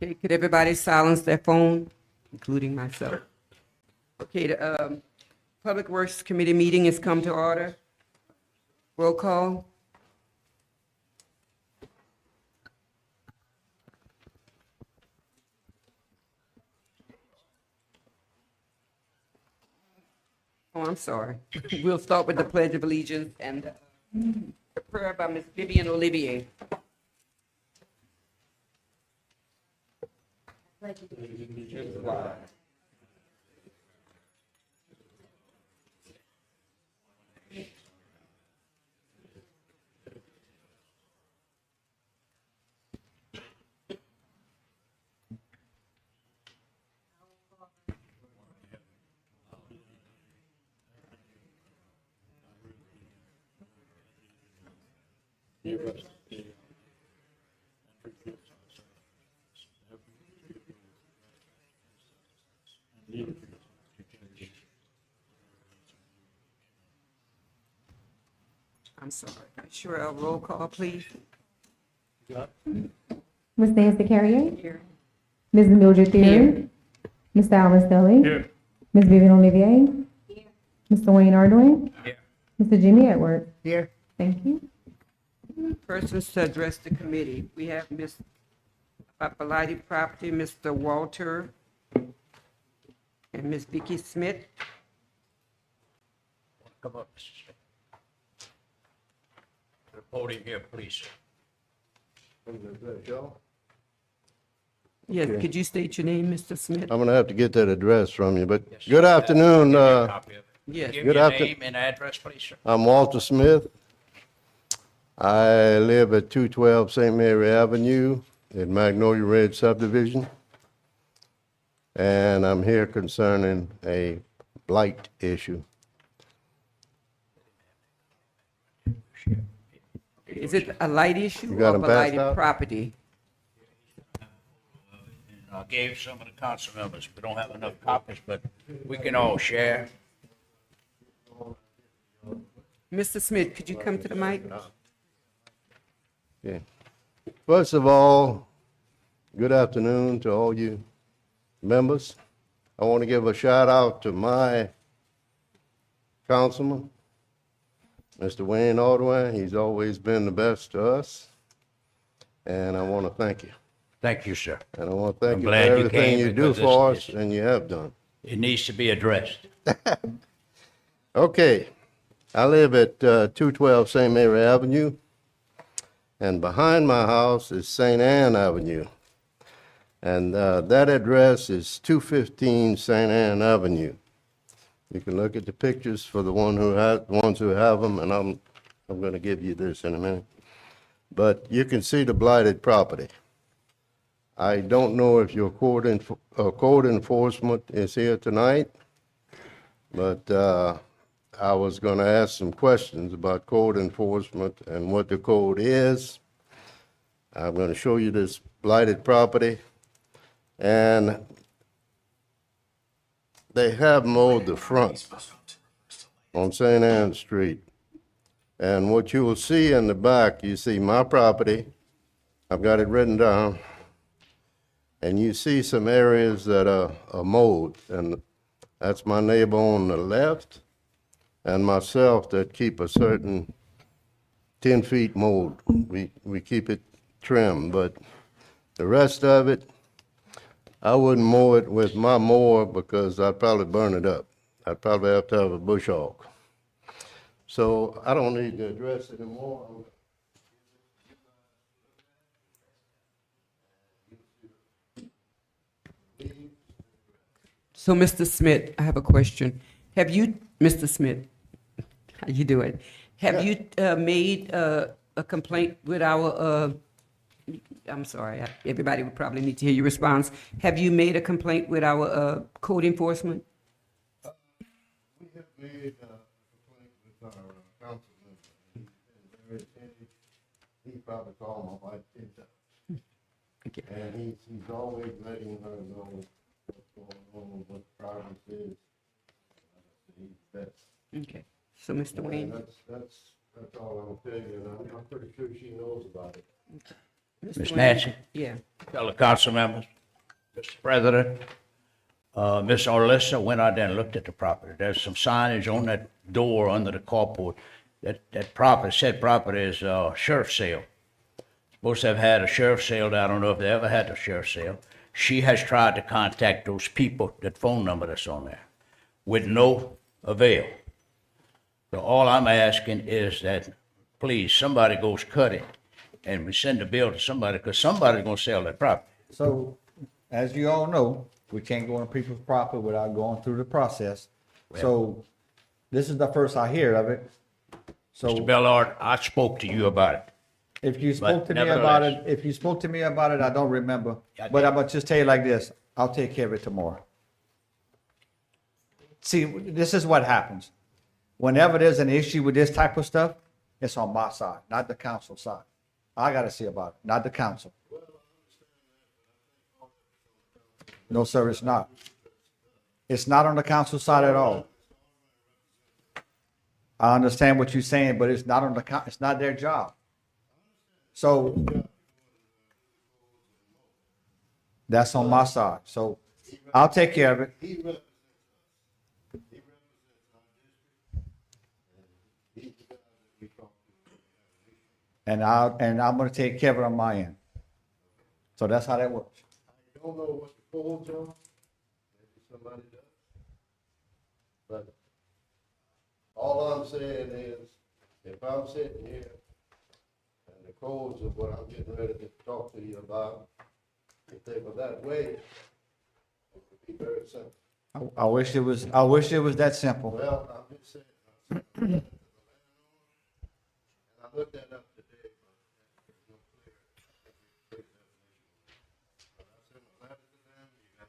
Okay, could everybody silence their phone, including myself? Okay, the Public Works Committee meeting has come to order. Roll call. Oh, I'm sorry. We'll start with the Pledge of Allegiance and the prayer by Ms. Vivian Olivier. I'm sorry. Sherelle, roll call, please. Ms. Nancy Carrier, Here. Ms. Mildred Here. Theory, Mr. Alvin Stelly, Here. Ms. Vivian Olivier, Mr. Wayne Ardoin, Here. Mr. Jimmy Edwards. Here. Thank you. Persons to address the committee. We have Ms. Blighted Property, Mr. Walter, and Ms. Vicky Smith. Come up, Mr. Smith. To the podium here, please. Yes, Okay. could you state your name, Mr. Smith? I'm gonna have to get that address from you, but Yes, good sir. afternoon. Give me a copy of it. Yes. Give Good your after- name and address, please, sir. I'm Walter Smith. I live at 212 St. Mary Avenue in Magnolia Ridge subdivision. And I'm here concerning a blight issue. Is it a light issue You got or 'em passed blighted out? property? And I gave some of the council members. We don't have enough copies, but we can all share. Mr. Smith, could you come to the mic? Yeah. First of all, good afternoon to all you members. I want to give a shout out to my councilman, Mr. Wayne Ardoin. He's always been the best to us. And I want to thank you. Thank you, sir. And I want to thank I'm you for glad you everything came you do because for this- us and you have done. It needs to be addressed. Okay, I live at 212 St. Mary Avenue, and behind my house is St. Anne Avenue. And that address is 215 St. Anne Avenue. You can look at the pictures for the ones who have them, and I'm going to give you this in a minute. But you can see the blighted property. I don't know if your code enforcement is here tonight, but I was going to ask some questions about code enforcement and what the code is. I'm going to show you this blighted property. And they have mowed the front on St. Anne Street. And what you will see in the back, you see my property. I've got it written down. And you see some areas that are mowed. And that's my neighbor on the left and myself that keep a certain 10 feet mowed. We keep it trimmed, but the rest of it, I wouldn't mow it with my mower because I'd probably burn it up. I'd probably have to have a bush hog. So I don't need to address it anymore. So, Mr. Smith, I have a question. Have you, Mr. Smith, how you doing? Have you made a complaint with our, I'm sorry, everybody would probably need to hear your response. Have you made a complaint with our code enforcement? We have made a complaint with our council member. He's been very attentive. He probably called my wife 10 times. Okay. And he's always letting her know what's going on, what the progress is. He's best. Okay. So, Mr. And Wayne? that's all I'm telling you, and I'm pretty sure she knows about it. Mr. Ms. Wayne? Nancy? Yeah. fellow council members, Mr. President, Miss Orlissa went out there and looked at the property. There's some signage on that door under the carport. That property, said property is sheriff's sale. Supposed to have had a sheriff's sale. I don't know if they ever had a sheriff's sale. She has tried to contact those people, that phone number that's on there, with no avail. So all I'm asking is that, please, somebody goes cut it, and we send the bill to somebody, because somebody's gonna sell that property. So, as you all know, we can't go on people's property without going through the process. So, this is the first I hear of it. Mr. So, Bellard, I spoke to you about it. if you spoke to me about it, I don't remember. I But did. I'm gonna just tell you like this, I'll take care of it tomorrow. See, this is what happens. Whenever there's an issue with this type of stuff, it's on my side, not the council side. I gotta see about it, not the council. No, sir, it's not. It's not on the council side at all. I understand what you're saying, but it's not on the, it's not their job. So that's on my side. So I'll take care of it. He represents our district. He's the guy that we talk to. And I'm gonna take care of it on my end. So that's how that works. I don't know what the codes are, maybe somebody does. But all I'm saying is, if I'm sitting here and the codes of what I'm getting ready to talk to you about, if they were that way, it would be very simple. I wish it was that simple. Well, I'm just saying, and I looked that up today, but there's no clear definition. But I sent a letter to them, you got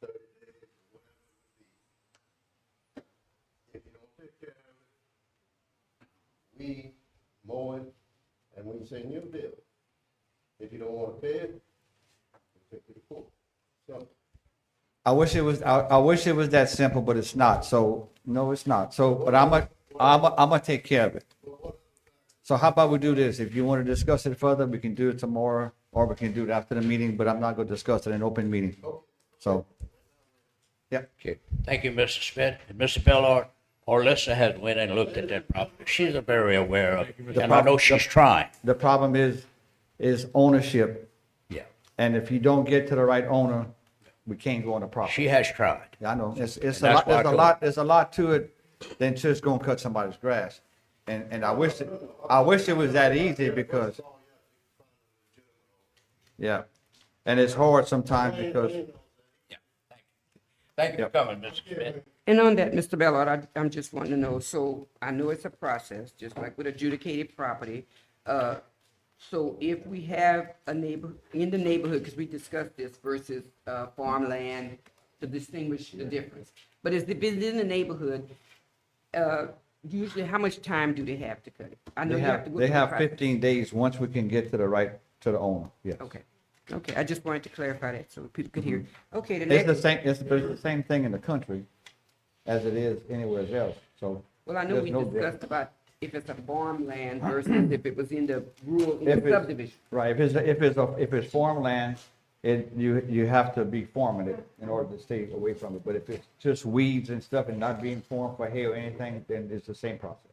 30 days or whatever it would be. If you don't take care of it, we mow it, and we send you a bill. If you don't want to pay it, we take it to court. So, I wish it was that simple, but it's not. So, no, it's not. So, but I'm gonna take care of it. So how about we do this? If you want to discuss it further, we can do it tomorrow, or we can do it after the meeting, but I'm not gonna discuss it in an open meeting. So, yeah. Okay, thank you, Mr. Smith. And Mr. Bellard, Orlissa has went and looked at that property. She's very aware of it, and I know she's trying. The problem is ownership. Yeah, And if you don't get to the right owner, we can't go on the property. she has tried. Yeah, I know. It's And a that's lot, why I told there's a lot to it than just gonna cut somebody's grass. And I wish it was that easy because, yeah. And it's hard sometimes because, Yeah, thank you for coming, Mr. Smith. And on that, Mr. Bellard, I'm just wanting to know, so I know it's a process, just like with adjudicated property. So if we have a neighbor in the neighborhood, because we discussed this versus farmland to distinguish the difference. But if it's in the neighborhood, usually how much time do they have to cut it? I know they you have to have, go they through the have process. 15 days once we can get to the owner, yes. Okay, I just wanted to clarify that so people could hear. Okay, the It's the next, same, it's the same thing in the country as it is anywhere else, so. well, I know there's we no discussed difference. about if it's a farmland versus if it was in the rural, in If the it's- subdivision. Right, if it's farmland, you have to be farming it in order to stay away from it. But if it's just weeds and stuff and not being farmed for hay or anything, then it's the same process.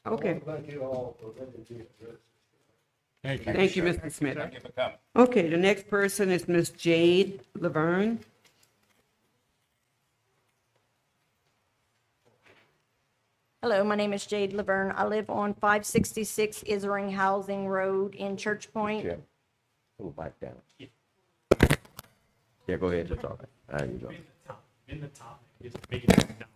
Okay, thank you all for letting me address. thank you, Mr. Smith. Thank you for coming. Okay, the next person is Miss Jade Laverne. Hello, my name is Jade Laverne. I live on 566 Isring Housing Road in Church Point. Yeah. Move back down. Yeah, go ahead, just talk. There you go. In the top, just make it down.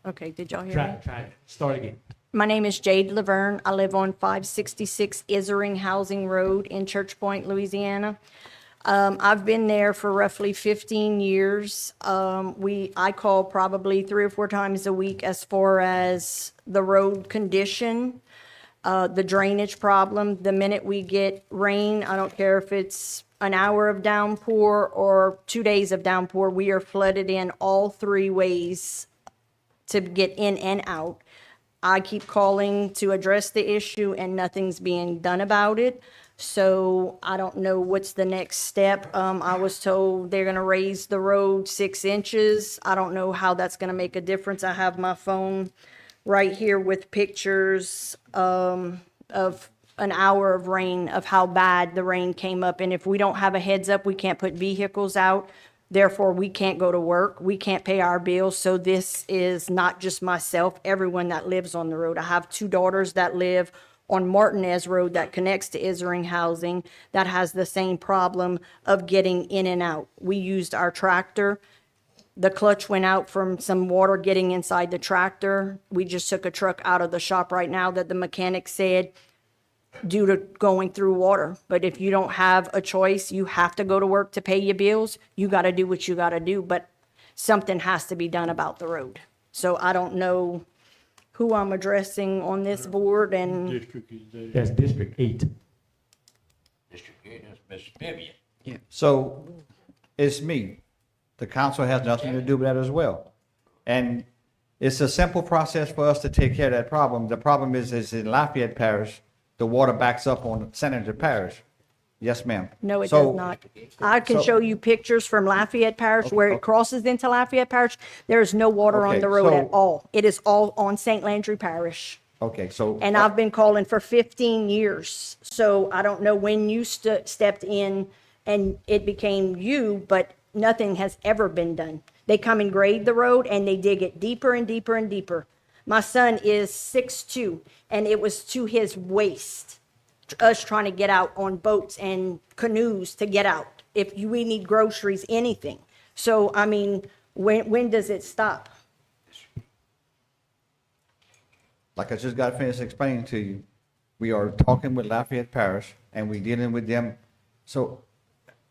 Okay, did y'all hear me? Try it. Start again. My name is Jade Laverne. I live on 566 Isring Housing Road in Church Point, Louisiana. I've been there for roughly 15 years. I call probably 3 or 4 times a week as far as the road condition, the drainage problem. The minute we get rain, I don't care if it's an hour of downpour or 2 days of downpour, we are flooded in all 3 ways to get in and out. I keep calling to address the issue and nothing's being done about it. So I don't know what's the next step. I was told they're gonna raise the road 6 inches. I don't know how that's gonna make a difference. I have my phone right here with pictures, of an hour of rain, of how bad the rain came up. And if we don't have a heads up, we can't put vehicles out. Therefore, we can't go to work. We can't pay our bills. So this is not just myself, everyone that lives on the road. I have 2 daughters that live on Martinez Road that connects to Isering Housing that has the same problem of getting in and out. We used our tractor. The clutch went out from some water getting inside the tractor. We just took a truck out of the shop right now that the mechanic said due to going through water. But if you don't have a choice, you have to go to work to pay your bills. You got to do what you got to do, but something has to be done about the road. So I don't know who I'm addressing on this board, and That's District 8. District 8, that's Miss Vivian. So it's me. The council has nothing to do with that as well. And it's a simple process for us to take care of that problem. The problem is in Lafayette Parish, the water backs up on St. Andrew Parish. Yes, ma'am. no, it So- does not. I can so- show you pictures from Lafayette Parish where it crosses into Lafayette Parish. There is no water on Okay, the road at so- all. It is all on St. Landry Parish. Okay, so. And I've been calling for 15 years. So I don't know when you stepped in and it became you, but nothing has ever been done. They come and grade the road and they dig it deeper and deeper and deeper. My son is 6'2", and it was to his waist, us trying to get out on boats and canoes to get out. We need groceries, anything. So, I mean, when does it stop? Like I just got finished explaining to you, we are talking with Lafayette Parish and we dealing with them. So.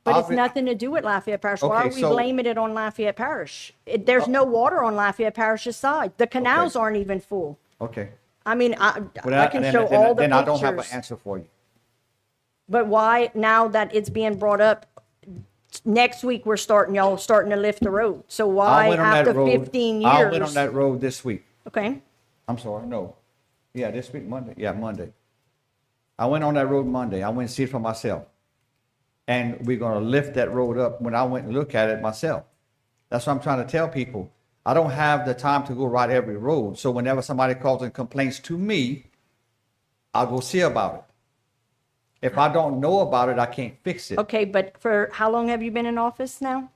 But it's I've been- nothing to do with Lafayette Parish. Why are Okay, we so- blaming it on Lafayette Parish? There's no water on Lafayette Parish's side. The canals aren't even full. Okay. I mean, Well, I can then- show then- all the Then I don't have an pictures. answer for you. But why, now that it's being brought up, next week y'all starting to lift the road. So I why went on that after road- 15 years? I went on that road this week. Okay, I'm sorry, no. Yeah, this week, Monday. Yeah, Monday. I went on that road Monday. I went and see it for myself. And we're gonna lift that road up when I went and look at it myself. That's what I'm trying to tell people. I don't have the time to go ride every road. So whenever somebody calls and complains to me, I'll go see about it. If I don't know about it, I can't fix it. okay, but for how long have you been in office now?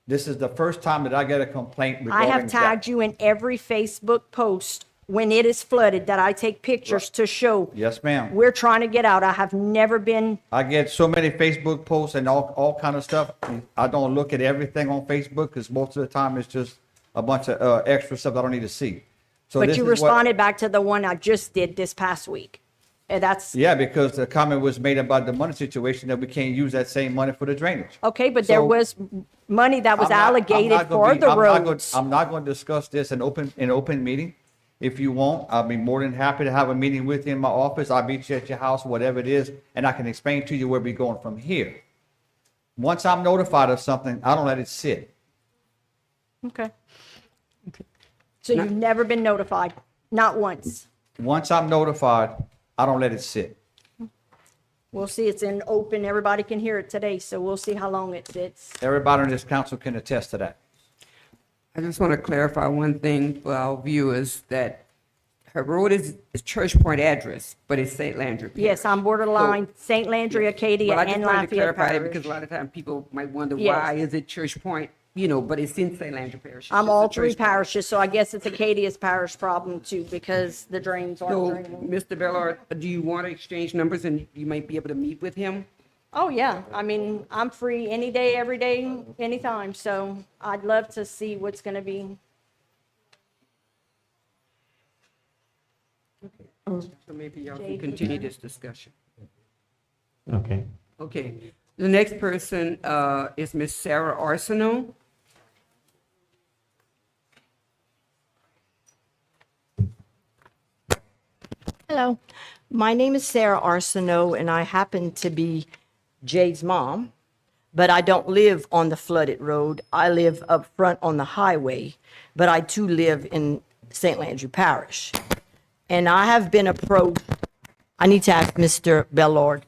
This is the first time that I get a complaint I regarding have that. tagged you in every Facebook post when it is flooded that I take pictures to show. Yes, ma'am. We're trying to get out. I have never been, I get so many Facebook posts and all kind of stuff. I don't look at everything on Facebook because most of the time it's just a bunch of extra stuff I don't need to see. So but this you is what- responded back to the one I just did this past week. And that's, Yeah, because the comment was made about the money situation that we can't use that same money for the drainage. okay, but there So- was money that was I'm not- I'm allocated not gonna for be- the I'm not gonna- roads. I'm not going to discuss this in open meeting. If you want, I'll be more than happy to have a meeting with you in my office. I'll meet you at your house, whatever it is, and I can explain to you where we're going from here. Once I'm notified of something, I don't let it sit. Okay. So you've never been notified? Not once? Once I'm notified, I don't let it sit. We'll see, it's in open, everybody can hear it today, so we'll see how long it sits. Everybody on this council can attest to that. I just want to clarify one thing for our viewers, that her road is Church Point address, but it's St. Landry Parish. Yes, I'm borderline St. Landry, Acadia, Well, I just and wanted to Lafayette clarify that because a Parish. lot of times people might wonder, Yes. why is it Church Point? But it's in St. Landry Parish. It's I'm just all a 3 Church Point. parishes, so I guess it's Acadia's parish problem too, because the drains aren't So, draining. Mr. Bellard, do you want to exchange numbers and you might be able to meet with him? Oh, yeah, I mean, I'm free any day, every day, anytime, so I'd love to see what's gonna be. So maybe y'all can continue this discussion. Okay. Okay, the next person is Miss Sarah Arsenault. Hello, my name is Sarah Arsenault, and I happen to be Jay's mom, but I don't live on the flooded road. I live up front on the highway, but I too live in St. Landry Parish. and I have been approached. I need to ask Mr. Bellard,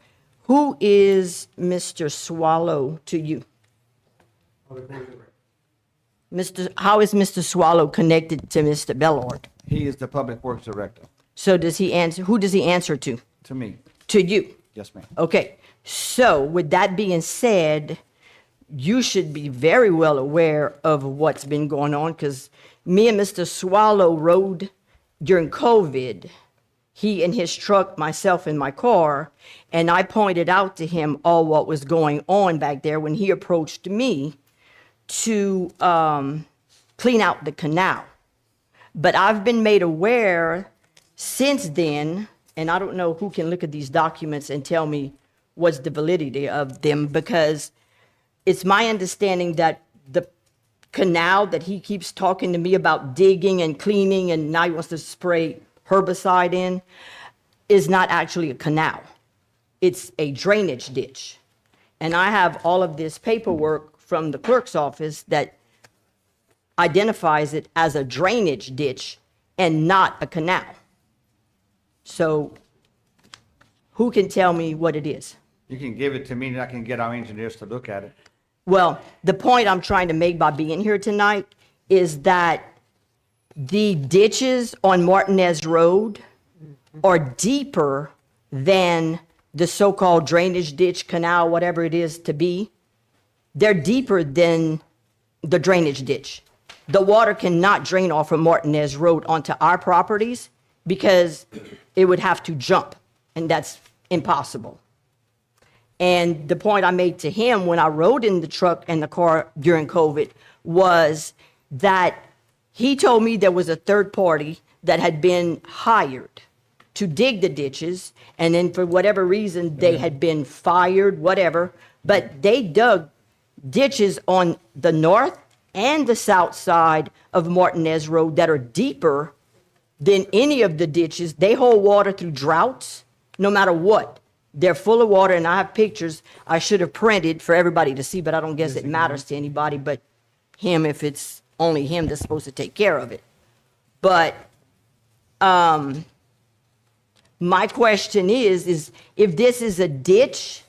who is Mr. Swallow to you? How is Mr. Swallow connected to Mr. Bellard? He is the Public Works Director, So who does he answer to? to me. To you? Yes, ma'am. Okay, so with that being said, you should be very well aware of what's been going on, because me and Mr. Swallow rode during COVID, he in his truck, myself in my car, and I pointed out to him all what was going on back there when he approached me to clean out the canal. But I've been made aware since then, and I don't know who can look at these documents and tell me what's the validity of them, because it's my understanding that the canal that he keeps talking to me about digging and cleaning and now he wants to spray herbicide in is not actually a canal. It's a drainage ditch. And I have all of this paperwork from the clerk's office that identifies it as a drainage ditch and not a canal. So who can tell me what it is? You can give it to me and I can get our engineers to look at it. Well, the point I'm trying to make by being here tonight is that the ditches on Martinez Road are deeper than the so-called drainage ditch, canal, whatever it is to be. They're deeper than the drainage ditch. The water cannot drain off of Martinez Road onto our properties because it would have to jump, and that's impossible. And the point I made to him when I rode in the truck and the car during COVID was that he told me there was a third party that had been hired to dig the ditches, and then for whatever reason, they had been fired, whatever, but they dug ditches on the north and the south side of Martinez Road that are deeper than any of the ditches. They hold water through droughts, no matter what. They're full of water, and I have pictures I should have printed for everybody to see, but I don't guess it matters to anybody but him if it's only him that's supposed to take care of it. But my question is if this is a ditch,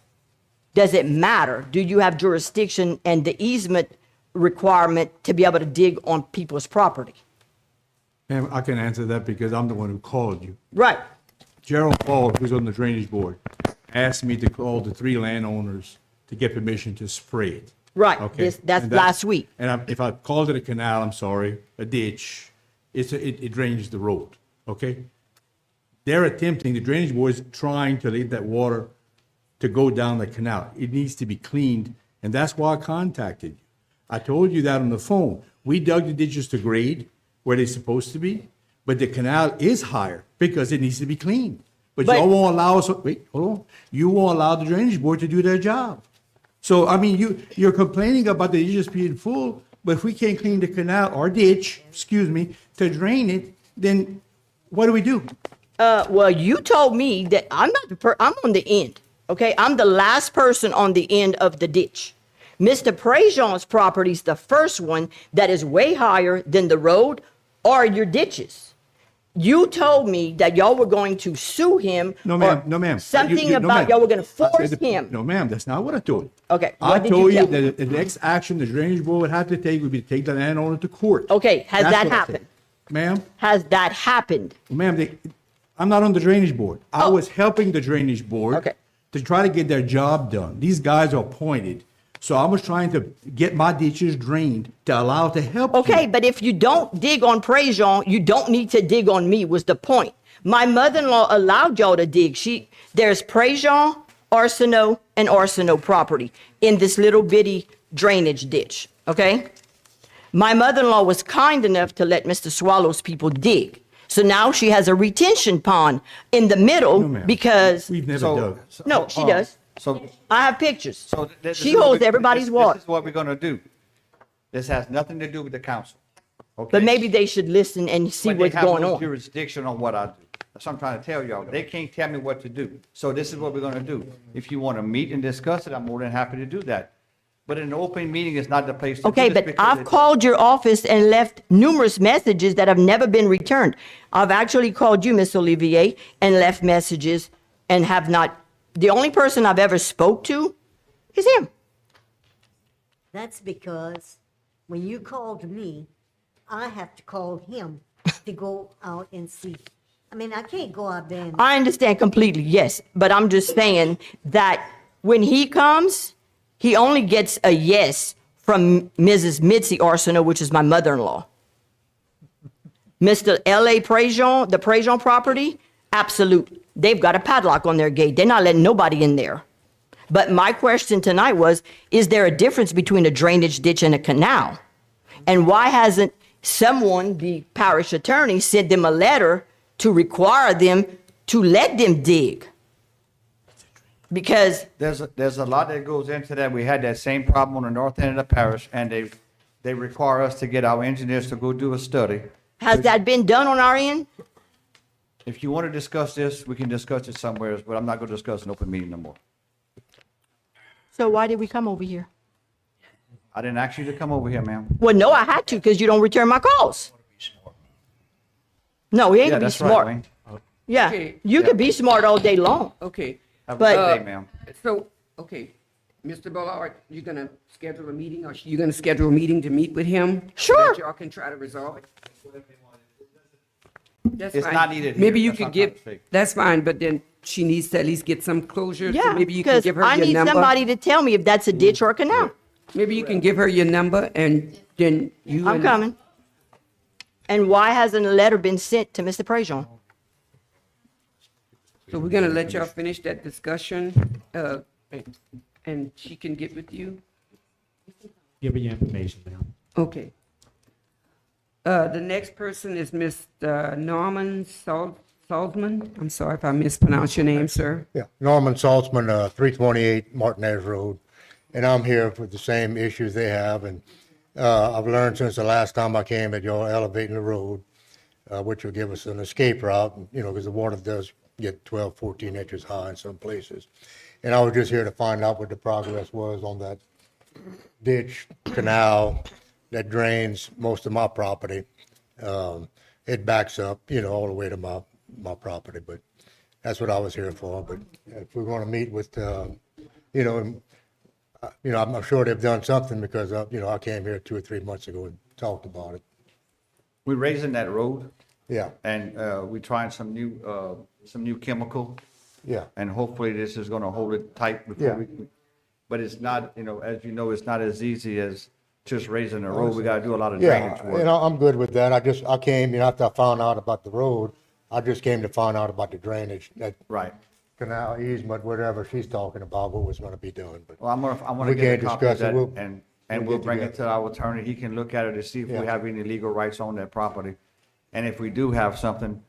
does it matter? Do you have jurisdiction and the easement requirement to be able to dig on people's property? Ma'am, I can answer that because I'm the one who called you. Right. Gerald Paul, who's on the drainage board, asked me to call the 3 landowners to get permission to spray it. Right. Okay? That's And last week. And if I called it a canal, I'm sorry, a ditch, it drains the road, okay? They're attempting, the drainage board is trying to let that water to go down the canal. It needs to be cleaned, and that's why I contacted you. I told you that on the phone. We dug the ditches to grade where they're supposed to be, but the canal is higher because it needs to be cleaned. But y'all won't allow us, wait, hold on. You won't allow the drainage board to do their job. So, I mean, you're complaining about the ditches being full, but if we can't clean the canal or ditch, excuse me, to drain it, then what do we do? Well, you told me that I'm not I'm on the end, okay? I'm the last person on the end of the ditch. Mr. Prejean's property is the first one that is way higher than the road or your ditches. You told me that y'all were going to sue him. No, ma'am, or no, ma'am. Something No, about ma'am. y'all were going to I force said him. No, ma'am, that's not what I told you. Okay, I what did you told you tell me? that the next action the drainage board would have to take would be to take the landowner to court. Okay, has That's that what I said. happened? Ma'am, Has that happened? ma'am, I'm not on the drainage board. I Oh. was helping the drainage board Okay. to try to get their job done. These guys are appointed. So I was trying to get my ditches drained to allow to help you. Okay, but if you don't dig on Prejean, you don't need to dig on me, was the point. My mother-in-law allowed y'all to dig. There's Prejean, Arsenault, and Arsenault property in this little bitty drainage ditch, okay? My mother-in-law was kind enough to let Mr. Swallow's people dig. So now she has a retention pond in the middle No, ma'am. because, We've never So- dug. no, she does. So, I have pictures. so. this She is what holds we- everybody's this- water. This is what we're gonna do. This has nothing to do with the council. Okay? But maybe they should listen and see But what's they have going no on. jurisdiction on what I do. That's what I'm trying to tell y'all. They can't tell me what to do. So this is what we're gonna do. If you wanna meet and discuss it, I'm more than happy to do that. But an open meeting is not the place to do Okay, this but because I've it's- called your office and left numerous messages that have never been returned. I've actually called you, Ms. Olivier, and left messages and have not, the only person I've ever spoke to is him. That's because when you called me, I have to call him to go out and see. I mean, I can't go out there and, I understand completely, yes, but I'm just saying that when he comes, he only gets a yes from Mrs. Mitzi Arsenault, which is my mother-in-law. Mr. L.A. Prejean, the Prejean property, absolute. They've got a padlock on their gate. They're not letting nobody in there. But my question tonight was, is there a difference between a drainage ditch and a canal? And why hasn't someone, the parish attorney, sent them a letter to require them to let them dig? Because there's a lot that goes into that. We had that same problem on the north end of the parish, and they require us to get our engineers to go do a study. has that been done on our end? If you want to discuss this, we can discuss it somewhere, but I'm not going to discuss an open meeting no more. So why did we come over here? I didn't ask you to come over here, ma'am. Well, no, I had to because you don't return my calls. No, we ain't Yeah, gonna be that's right, smart. Wayne. Yeah, Okay. you could be smart all day long. Okay. Have a But- good day, ma'am. So, okay, Mr. Ballard, you gonna schedule a meeting, or you gonna schedule a meeting to meet with him? So Sure. that y'all can try to resolve it? That's It's fine. not needed Maybe here. you That's could not give, my mistake. that's fine, but then she needs to at least get some closure. So Yeah, maybe you can because give her I your need number. somebody to tell me if that's a ditch or a canal. Maybe you can give her your number, and then you. I'm and- coming. And why hasn't a letter been sent to Mr. Prejean? So we're gonna let y'all finish that discussion, and she can get with you? Give her your information, ma'am. Okay. The next person is Mr. Norman Salzman. I'm sorry if I mispronounced your name, sir. Yeah, Norman Saltzman, 328 Martinez Road, and I'm here for the same issues they have, and I've learned since the last time I came that you're elevating the road, which will give us an escape route, you know, because the water does get 12, 14 inches high in some places. And I was just here to find out what the progress was on that ditch, canal that drains most of my property. It backs up, you know, all the way to my property, but that's what I was here for. But if we're going to meet with, you know, I'm sure they've done something because, you know, I came here 2 or 3 months ago and talked about it. We're raising that road, Yeah, and we're trying some new chemical, yeah, and hopefully this is going to hold it tight before Yeah. we. But it's not, you know, as you know, it's not as easy as just raising the road. We got to do a lot of drainage yeah. work. You know, I'm good with that. I came, you know, after I found out about the road, I just came to find out about the drainage, that Right. canal easement, whatever she's talking about, what was going to be done. But Well, I want We to get a can't copy of discuss it. that, We'll- and we'll we'll get bring it together. to our attorney. He can look at it to see if we Yeah. have any legal rights on that property. And if we do have something,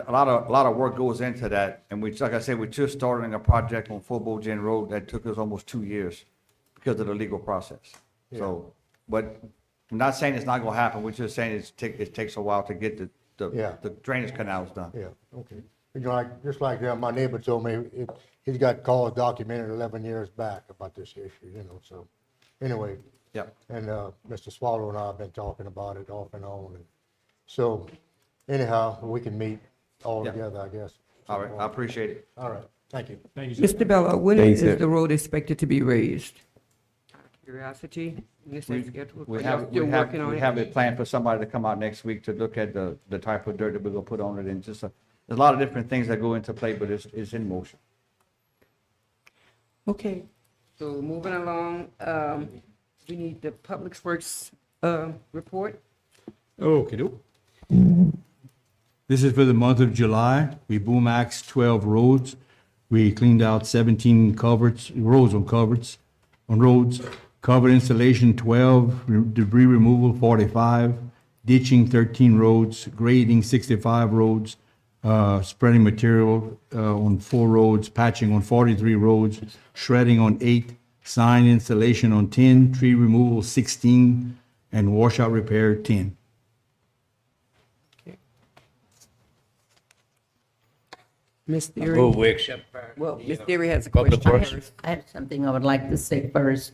a lot of work goes into that. And we, like I said, we're just starting a project on Fort Bojan Road that took us almost 2 years because of the legal process. So, but I'm not saying it's not gonna happen. We're just saying it takes a while to get Yeah. the drainage canals done. yeah, okay. You know, just like my neighbor told me, he's got calls documented 11 years back about this issue, you know, so, anyway. Yep. And, Mr. Swallow and I have been talking about it off and on, and so, anyhow, we can meet all Yeah. together, I guess. All right, I appreciate it. All right, thank you. Thank you, sir. Mr. Bella, when Thanks, is sir. the road expected to be raised? Curiosity? Is that We scheduled? we Are y'all have, still we have, working on we it? have it planned for somebody to come out next week to look at the type of dirt that we're gonna put on it and just, there's a lot of different things that go into play, but it's in motion. Okay, so moving along, we need the Public Works, report. Okay, This is for the month of July. We boom axed 12 roads. We cleaned out 17 culverts, roads on roads. Covered installation 12, debris removal 45, ditching 13 roads, grading 65 roads, spreading material on 4 roads, patching on 43 roads, shredding on 8, sign installation on 10, tree removal 16, and washout repair 10. Ms. Move Theory? we accept. Well, Ms. Theory has a Public question Works. first. I have something I would like to say first.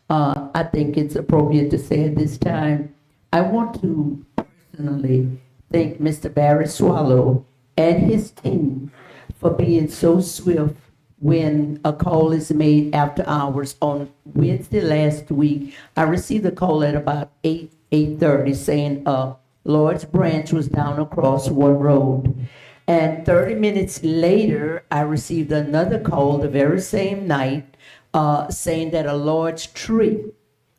I think it's appropriate to say at this time, I want to personally thank Mr. Barry Swallow and his team for being so swift when a call is made after hours. On Wednesday last week, I received a call at about 8:30 saying, Lord's Branch was down across one road. And 30 minutes later, I received another call the very same night, saying that a large tree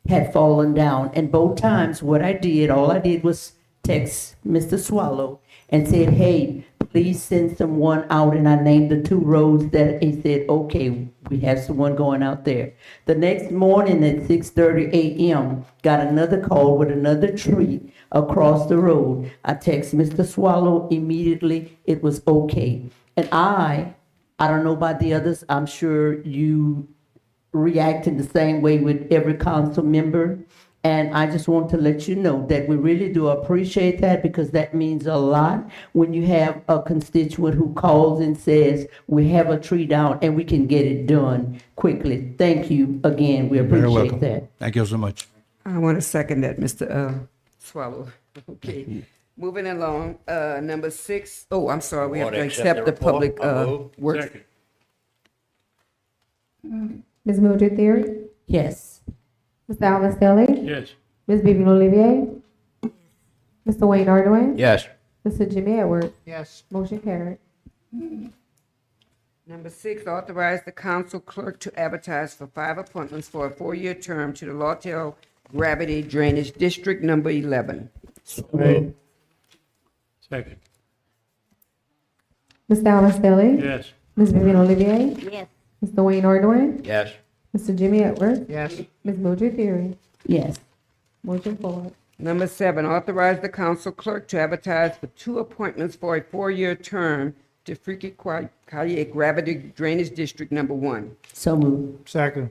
had fallen down. And both times, all I did was text Mr. Swallow and said, hey, please send someone out. And I named the two roads that he said, okay, we have someone going out there. The next morning at 6:30 a.m., got another call with another tree across the road. I text Mr. Swallow immediately. It was okay. And I don't know about the others. I'm sure you react in the same way with every council member. And I just want to let you know that we really do appreciate that, because that means a lot when you have a constituent who calls and says, we have a tree down and we can get it done quickly. Thank you again. We Very appreciate welcome. that. Thank you so much. I want to second that, Mr. Swallow. Okay, moving along, number 6. Oh, I'm sorry, we have Want to to accept accept the the public, report? I move. works. Ms. Mildred Theory, Yes. Mr. Alvin Stelly, Yes. Ms. Vivian Olivier, Mr. Wayne Ardoin, Yes. Mr. Jimmy Edwards. Yes. Motion carried. Number 6, authorize the council clerk to advertise for 5 appointments for a 4-year term to the Lawtel Gravity Drainage District Number 11. Move. Second. Mr. Alvin Stelly, Yes. Ms. Vivian Olivier, Yes. Mr. Wayne Ardoin, Yes. Mr. Jimmy Edwards, Yes. Ms. Mildred Theory. Yes. Motion forward. Number 7, authorize the council clerk to advertise for 2 appointments for a 4-year term to Freaky Calle Gravity Drainage District Number 1. So moved. Second.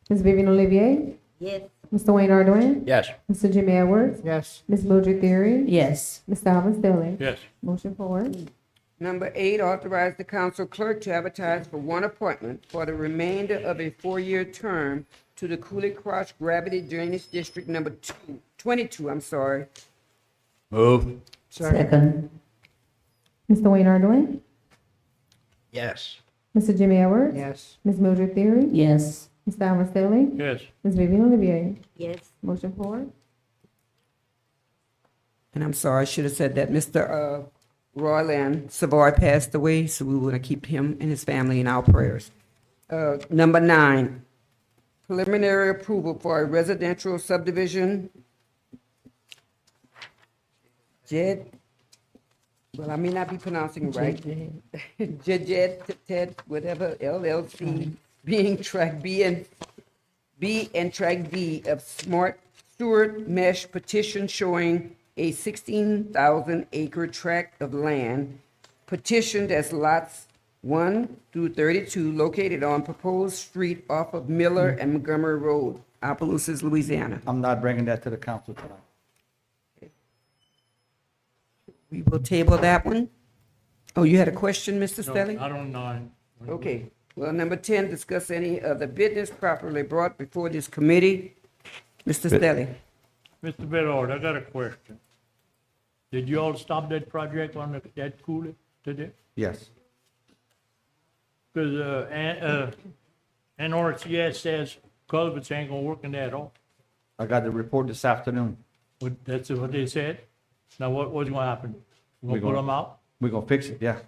Ms. Vivian Olivier, Yes. Mr. Wayne Ardoin, Yes. Mr. Jimmy Edwards, Yes. Ms. Mildred Theory, Yes. Mr. Alvin Stelly. Yes. Motion forward. Number 8, authorize the council clerk to advertise for 1 appointment for the remainder of a 4-year term to the Cooley Cross Gravity Drainage District Number 22, Move. Second. Mr. Wayne Ardoin, Yes. Mr. Jimmy Edwards, Yes. Ms. Mildred Theory, Yes. Mr. Alvin Stelly, Yes. Ms. Vivian Olivier. Yes. Motion forward. And I'm sorry, I should have said that Mr. Royland Savoy passed away, so we want to keep him and his family in our prayers. Number 9, preliminary approval for a residential subdivision. I may not be pronouncing it right. Jed, whatever, LLC, being Track B and Track D of Smart Stewart Mesh petition showing a 16,000 acre tract of land petitioned as lots 1 through 32 located on proposed street off of Miller and Montgomery Road, Opelousas, Louisiana. I'm not bringing that to the council tonight. We will table that one. Oh, you had a question, Mr. No, Stelling? I don't know. Okay, well, number 10, discuss any other business properly brought before this committee. Mr. Stelling, Mr. Bellard, I got a question. Did you all stop that project on that cooler today? Yes. Because, NRCS says culverts ain't gonna work in that at all. I got the report this afternoon. That's what they said? Now, what's gonna happen? You We gonna pull gonna- them out? We're gonna fix it, yeah.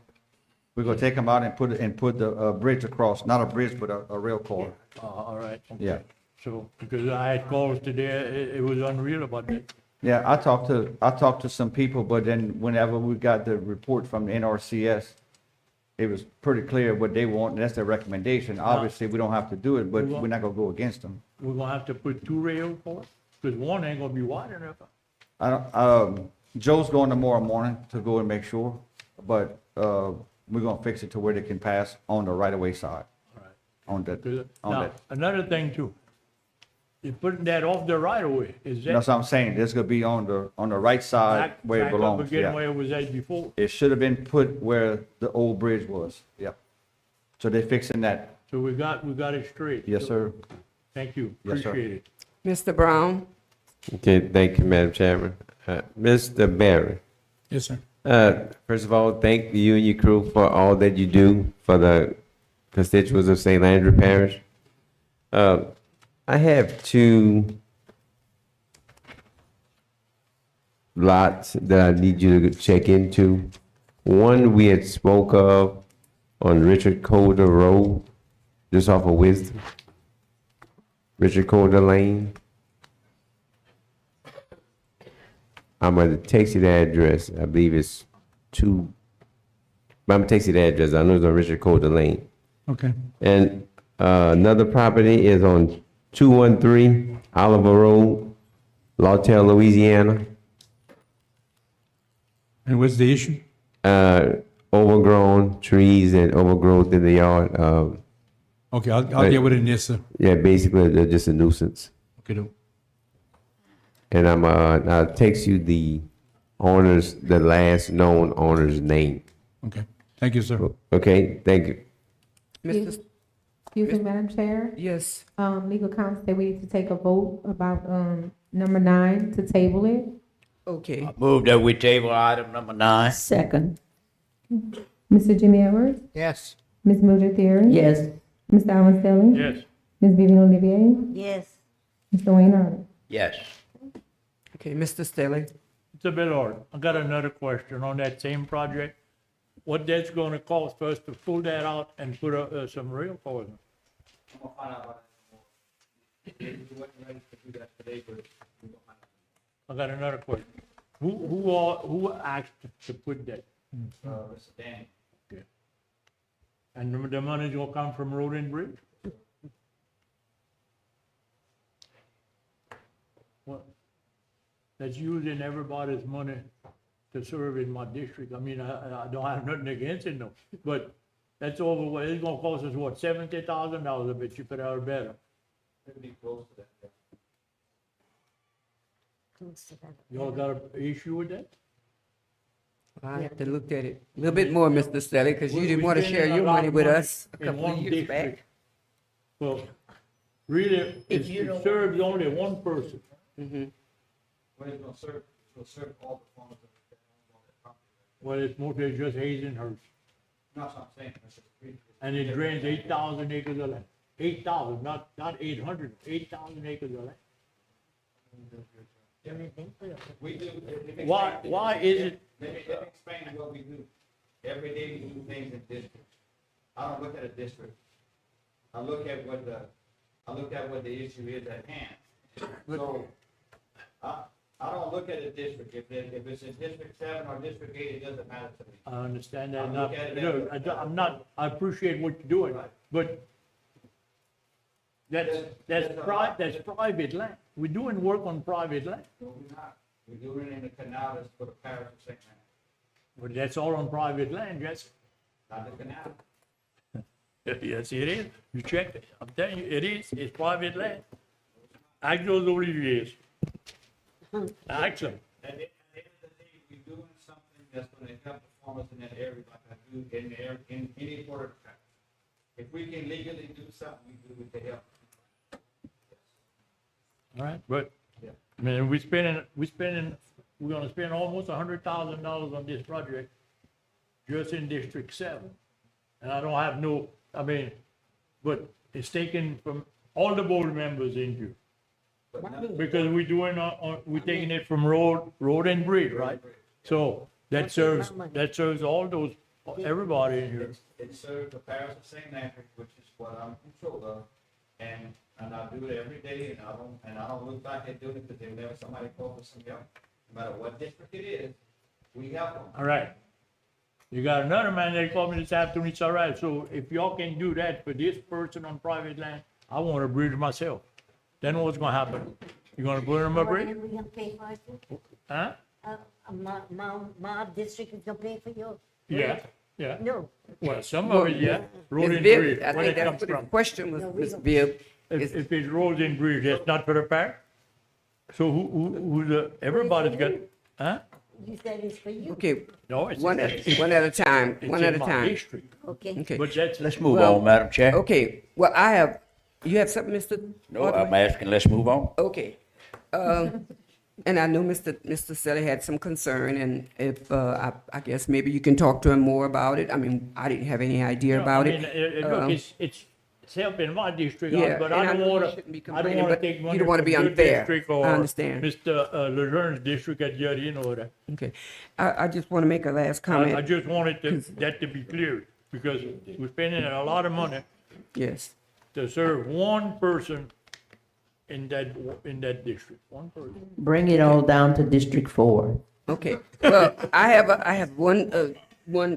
We're gonna take them out and put the bridge across, not a bridge, but a rail car. All right. okay. Yeah. So, because I had calls today, it was unreal about that. Yeah, I talked to some people, but then whenever we got the report from the NRCS, it was pretty clear what they want, and that's their recommendation. Obviously, we don't have to do it, but we're not gonna go against them. We're gonna have to put 2 rails for it, because one ain't gonna be wide enough. I don't, Joe's going tomorrow morning to go and make sure, but, we're gonna fix it to where they can pass on the right-of-way side. All right. On that, 'Cause, on now, that. another thing too. You're putting that off the right of way, is that? That's what I'm saying, this could be on the right side back- where it back up belongs, again yeah. where it was at before? It should have been put where the old bridge was, yep. So they're fixing that, So we got it straight. yes, So, sir. Thank you, Yes, sir. appreciate it. Mr. Brown? Okay, thank you, Madam Chairman. Mr. Barry, Yes, sir. first of all, thank you and your crew for all that you do for the constituents of St. Andrew Parish. I have two lots that I need you to check into. One we had spoke of on Richard Calder Road, just off of Wisdom. Richard Calder Lane. I'm gonna text you the address. I believe it's but I'm gonna text you the address. I know it's on Richard Calder Lane. Okay. And another property is on 213 Oliver Road, Lawtell, Louisiana. And what's the issue? Overgrown trees and overgrowth in the yard. Okay, I'll get with it, yes, sir. Yeah, basically they're just a nuisance. Okay, do. And I'll text you the last known owner's name. Okay, thank you, sir. Okay, thank you. Mr. Excuse me, Madam Chair. Yes. Legal counsel said we need to take a vote about, number 9 to table it. Okay. Move that we table item number 9. Second, Mr. Jimmy Edwards, Yes. Ms. Mildred Theory. yes. Mr. Alvin Stelling. Yes, Ms. Vivian Olivier, Yes, Mr. Wayne Arnold. Yes. Okay, Mr. Staley? Mr. Bellard, I got another question on that same project. What that's gonna cost for us to pull that out and put some rail cars in? I got another question. Who asked to put that? Mr. Danny. And the money's gonna come from Road and Bridge? Well, that's using everybody's money to serve in my district. I mean, I don't have nothing against it, no, but that's over, what, it's gonna cost us, what, $70,000, I bet you put out better. It'll be close to that. Y'all got an issue with that? I have to look at it a little bit more, Mr. Staley, because you We- didn't we want to spending share a your lot money of with money us a in couple one of years district. back. Well, really, it serves only one person. Mhm. Well, it's gonna serve all the farmers that own that property. Well, it's mostly just Hazenhurst. That's what I'm saying, Mr. Street. And it drains 8,000 acres of land. 8,000, not 800, 8,000 acres of land. We do. let me Why, explain- why is it, Let me explain what we do. Every day we do things in districts. I don't look at a district. I look at what the issue is at hand. So, I don't look at a district. If it's in District 7 or District 8, it doesn't matter to me. I understand that, I and look at it no, as- I'm not, I appreciate what you're doing, Right. but that's private land. We're doing work on private land, No, we're not. We're doing it in the canal that's for the parish of St. Anne, but that's all on private land, yes? not the canal. Yes, it is. You check it. I'm telling you, it is. It's private land. Ask those Oliviers. Ask them. At the end of the day, we're doing something that's gonna help the farmers in that area like I do in any part of the country. If we can legally do something, we do it to help. All right, but, Yeah. I mean, we're gonna spend almost $100,000 on this project just in District 7. And I don't have no, but it's taken from all the board members in here. Because we're doing, we're taking it from road and bridge, right? So that serves all those, everybody in here. It serves the parish of St. Andrew, which is what I'm in control of, and I do it every day, and I don't look back at doing it, because whenever somebody calls for some help, no matter what district it is, we help them. All right. You got another man that called me this afternoon, it's all right, so if y'all can do that for this person on private land, I want a bridge myself. Then what's gonna happen? You gonna put him a bridge? we gonna pay for it? Huh? My district is gonna pay for yours? Yeah, yeah. No, Well, some of it, yeah, road Ms. and Bibb, bridge, I where think it that's comes what the from. question was, No, we Ms. don't. Bibb. if it's roads and bridge, that's not for the parish? So everybody's got, huh? You said it's for you. Okay, No, it's. one at a time, It's one at in a my time. district. Okay. Okay. But that's, Let's move Well, on, Madam Chair. Okay, well, you have something, Mr.? No, Ordway? I'm asking, let's move on. Okay. And I know Mr. Selly had some concern, and if, I guess maybe you can talk to him more about it. I mean, I didn't have any idea about it. Look, it's helping my district, Yeah, but and I I don't know you wanna, shouldn't be I don't complaining, wanna but take you money don't wanna from be your unfair. district I or understand. Mr. Lejeun's district at Judge, you know that. Okay. I just want to make a last I comment. just wanted that to be clear, because we're spending a lot of money Yes. to serve one person in that district, one person. Bring it all down to District 4. Okay. Well, I have one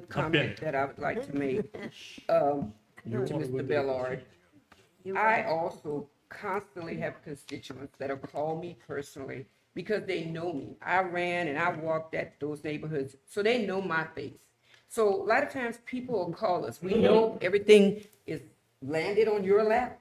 comment finished. that I would like to make, to Mr. Bellard. I also constantly have constituents that'll call me personally because they know me. I ran and I walked those neighborhoods, so they know my face. So a lot of times people will call us. We know everything is landed on your lap,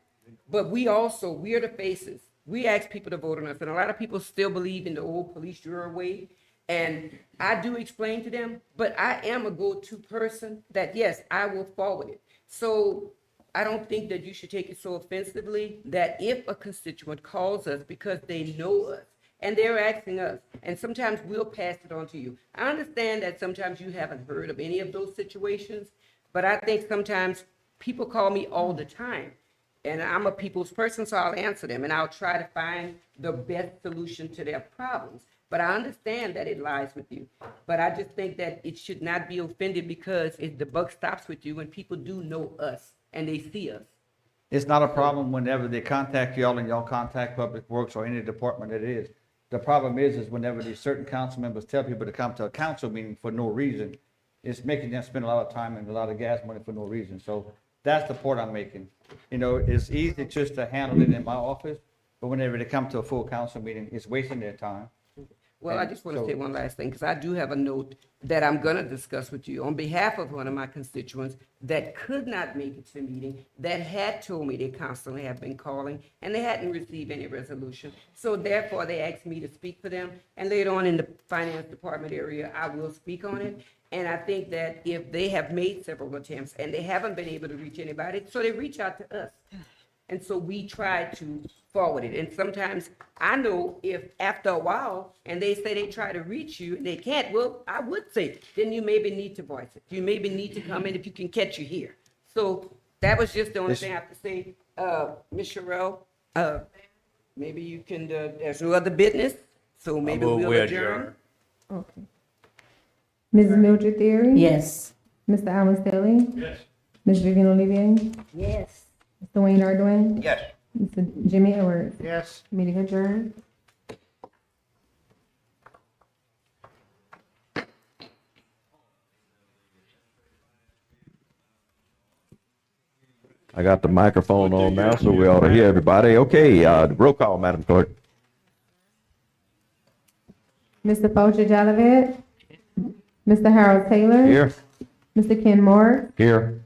but we are the faces. We ask people to vote on us, and a lot of people still believe in the old police bureau way. And I do explain to them, but I am a go-to person that, yes, I will forward it. So I don't think that you should take it so offensively that if a constituent calls us because they know us and they're asking us, and sometimes we'll pass it on to you. I understand that sometimes you haven't heard of any of those situations, but I think sometimes people call me all the time. And I'm a people's person, so I'll answer them and I'll try to find the best solution to their problems. But I understand that it lies with you. But I just think that it should not be offended because the buck stops with you when people do know us and they see us. It's not a problem whenever they contact y'all and y'all contact Public Works or any department it is. The problem is whenever these certain council members tell people to come to a council meeting for no reason, it's making them spend a lot of time and a lot of gas money for no reason. So that's the point I'm making. You know, it's easy just to handle it in my office, but whenever they come to a full council meeting, it's wasting their time. Well, I just want to say one last thing, because I do have a note that I'm going to discuss with you on behalf of one of my constituents that could not make it to the meeting, that had told me they constantly have been calling, and they hadn't received any resolution. So therefore, they asked me to speak for them, and later on in the finance department area, I will speak on it. And I think that if they have made several attempts and they haven't been able to reach anybody, so they reach out to us. And so we try to forward it. And sometimes I know if after a while, and they say they try to reach you and they can't, well, I would say, then you maybe need to voice it. You maybe need to come in if you can catch you here. So that was just the only thing I have to say. Ms. Sherrill, maybe you can, there's no other business, so maybe we'll adjourn. Okay. Mrs. Mildred Theory? Yes. Mr. Alan Staley? Yes. Ms. Vivian Olivier? Yes. Mr. Wayne Ardoin? Yes. Mr. Jimmy Edwards? Yes. Meeting adjourned. I got the microphone on now, so we ought to hear everybody. Okay, roll call, Madam Clerk. Mr. Focher Jalavet? Mr. Harold Taylor? Here. Mr. Ken Moore? Here.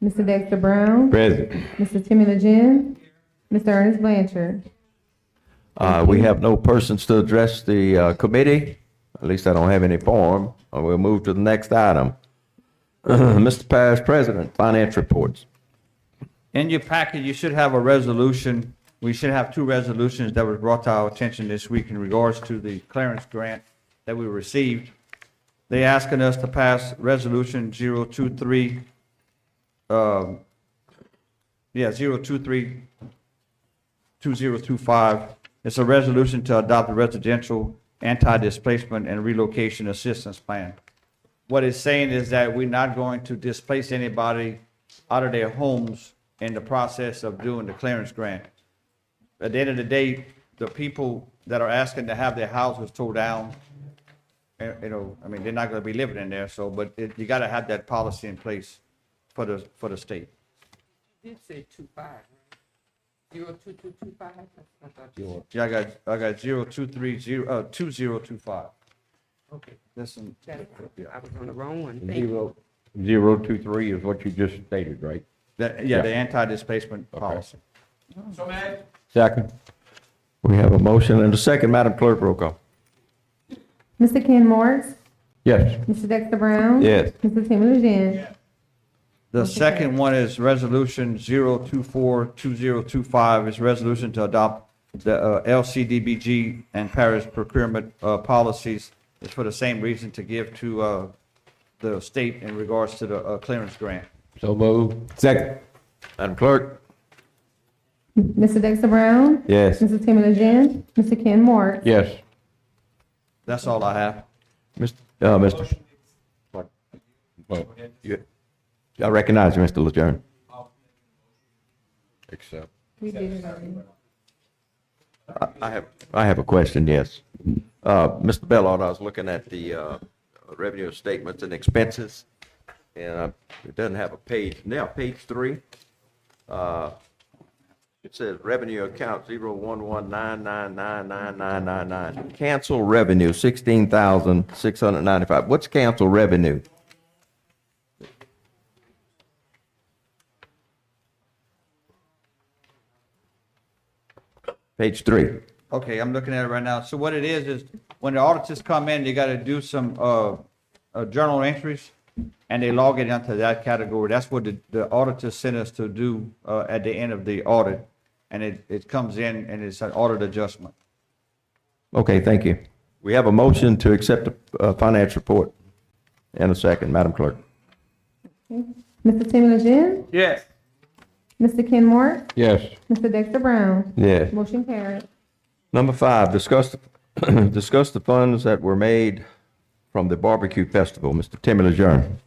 Mr. Dexter Brown? Present. Mr. Timmy Lejeune? Mr. Ernest Blanchard? We have no persons to address the committee. At least I don't have any form. We'll move to the next item. Mr. Parish President, finance reports. In your packet, you should have a resolution. We should have two resolutions that was brought to our attention this week in regards to the clearance grant that we received. They asking us to pass resolution 023, 023-2025. It's a resolution to adopt a residential anti-displacement and relocation assistance plan. What it's saying is that we're not going to displace anybody out of their homes in the process of doing the clearance grant. At the end of the day, the people that are asking to have their houses tore down, you know, I mean, they're not gonna be living in there, so, but you gotta have that policy in place for the state. You did say 25, right? 02225? I thought you Yeah, I got 2025. Okay. Listen, I was on the wrong one. Thank you. 023 is what you just stated, right? the anti-displacement policy. Second. We have a motion and a second. Madam Clerk, roll call. Mr. Ken Morris, Yes. Mr. Dexter Brown. Yes. Mr. Timmy Legend. The second one is Resolution 0242025. It's resolution to adopt the LCDBG and Parish procurement policies. It's for the same reason, to give to the state in regards to the clearance grant. So moved. Second. Madam Clerk? Mr. Dexter Brown. Yes. Mr. Timmy Legend. Mr. Ken Morris. Yes. That's all I have. Mr. I recognize you, Mr. Lejeune. Accept. We did it already. I have a question, yes. Mr. Bellard, I was looking at the revenue statements and expenses, and it doesn't have a page. Now, page 3, it says revenue account 01199999999. Cancel revenue, 16,695. What's cancel revenue? Page 3. Okay, I'm looking at it right now. So what it is when the auditors come in, they gotta do some, journal entries, and they log it into that category. That's what the auditors sent us to do, at the end of the audit. And it comes in and it's an audit adjustment. Okay, thank you. We have a motion to accept the finance report. And a second, Madam Clerk. Mr. Timmy Legend. Yes. Mr. Ken Morris. Yes. Mr. Dexter Brown. Yes. Motion carried. Number 5, discuss the funds that were made from the barbecue festival. Mr. Timmy Lejeune.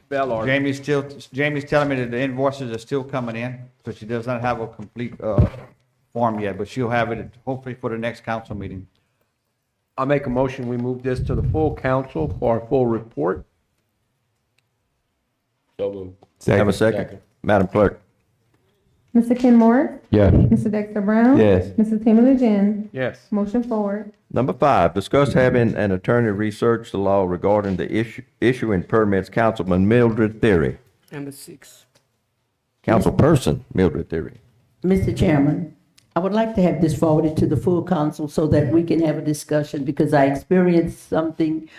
Jamie's telling me that the invoices are still coming in, so she does not have a complete, form yet, but she'll have it hopefully for the next council meeting. I'll make a motion, we move this to the full council for our full report. So moved. Have a second? Madam Clerk. Mr. Ken Morris. Yes. Mr. Dexter Brown. Yes. Mr. Timmy Legend. Yes. Motion forward. Number 5, discuss having an attorney research the law regarding the issuing permits. Councilman Mildred Theory. Number 6. Councilperson Mildred Theory. Mr. Chairman, I would like to have this forwarded to the full council so that we can have a discussion, because I experienced something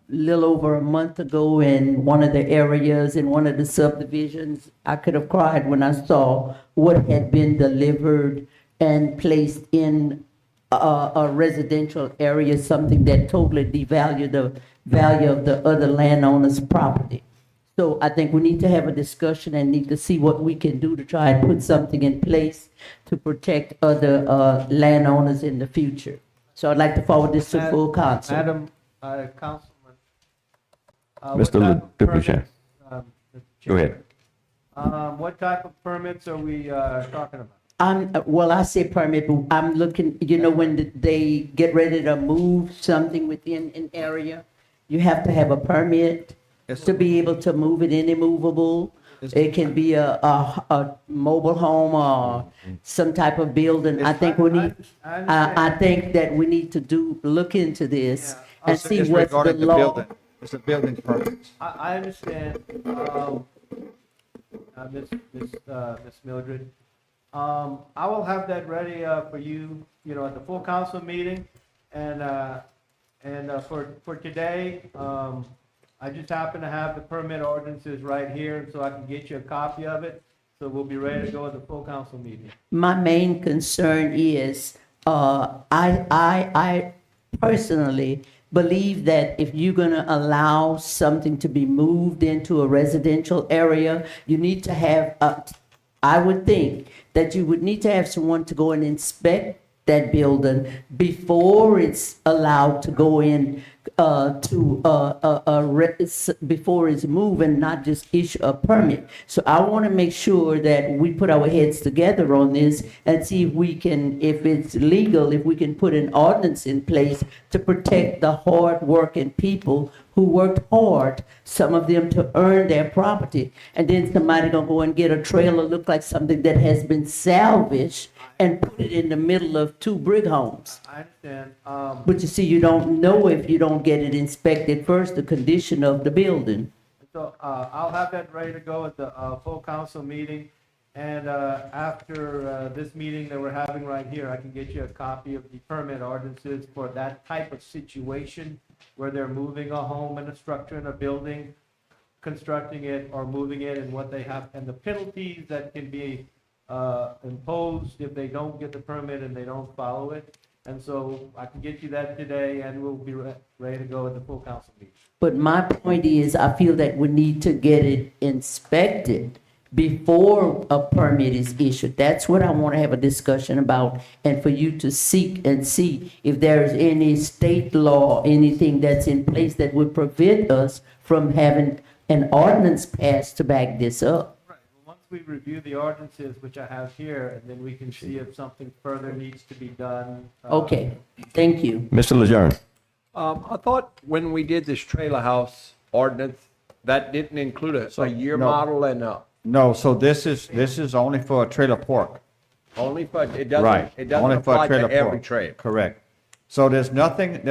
little over a month ago in one of the areas, in one of the subdivisions. I could have cried when I saw what had been delivered and placed in a residential area, something that totally devalued the value of the other landowner's property. So I think we need to have a discussion and need to see what we can do to try and put something in place to protect other landowners in the future. So I'd like to forward this to full council. Madam Councilman. Mr. Duplicien. Go ahead. What type of permits are we talking about? Well, I say permit, but I'm looking, when they get ready to move something within an area, you have to have a permit to be able to move it, any movable. It can be a mobile home or some type of building. I think we need, I think that we need to look into this and see It's what's the regarding the law. building. It's a building permit. I understand, Miss Mildred. I will have that ready, for you, at the full council meeting. And for today, I just happen to have the permit ordinances right here, so I can get you a copy of it. So we'll be ready to go at the full council meeting. My main concern is, I personally believe that if you're gonna allow something to be moved into a residential area, you need to have, I would think that you would need to have someone to go and inspect that building before it's allowed to go in before it's moving, not just issue a permit. So I want to make sure that we put our heads together on this and see if we can, if it's legal, if we can put an ordinance in place to protect the hard-working people who worked hard, some of them to earn their property. And then somebody gonna go and get a trailer, look like something that has been salvaged, and put it in the middle of 2 brick homes. I understand. But you see, you don't know if you don't get it inspected first, the condition of the building. So, I'll have that ready to go at the, full council meeting. And after this meeting that we're having right here, I can get you a copy of the permit ordinances for that type of situation where they're moving a home and a structure in a building, constructing it or moving it, and what they have, and the penalties that can be imposed if they don't get the permit and they don't follow it. And so I can get you that today, and we'll be ready to go at the full council meeting. But my point is, I feel that we need to get it inspected before a permit is issued. That's what I want to have a discussion about, and for you to seek and see if there is any state law, anything that's in place that would prevent us from having an ordinance passed to back this up. Right. Well, once we review the ordinances, which I have here, and then we can see if something further needs to be done. Okay, thank you. Mr. Lejeune? I thought when we did this trailer house ordinance, that didn't include a year no. model and No, so this is only for a trailer park. only for, it Right. doesn't, it doesn't Only for a apply trailer to every park. trailer. Correct. So there's nothing,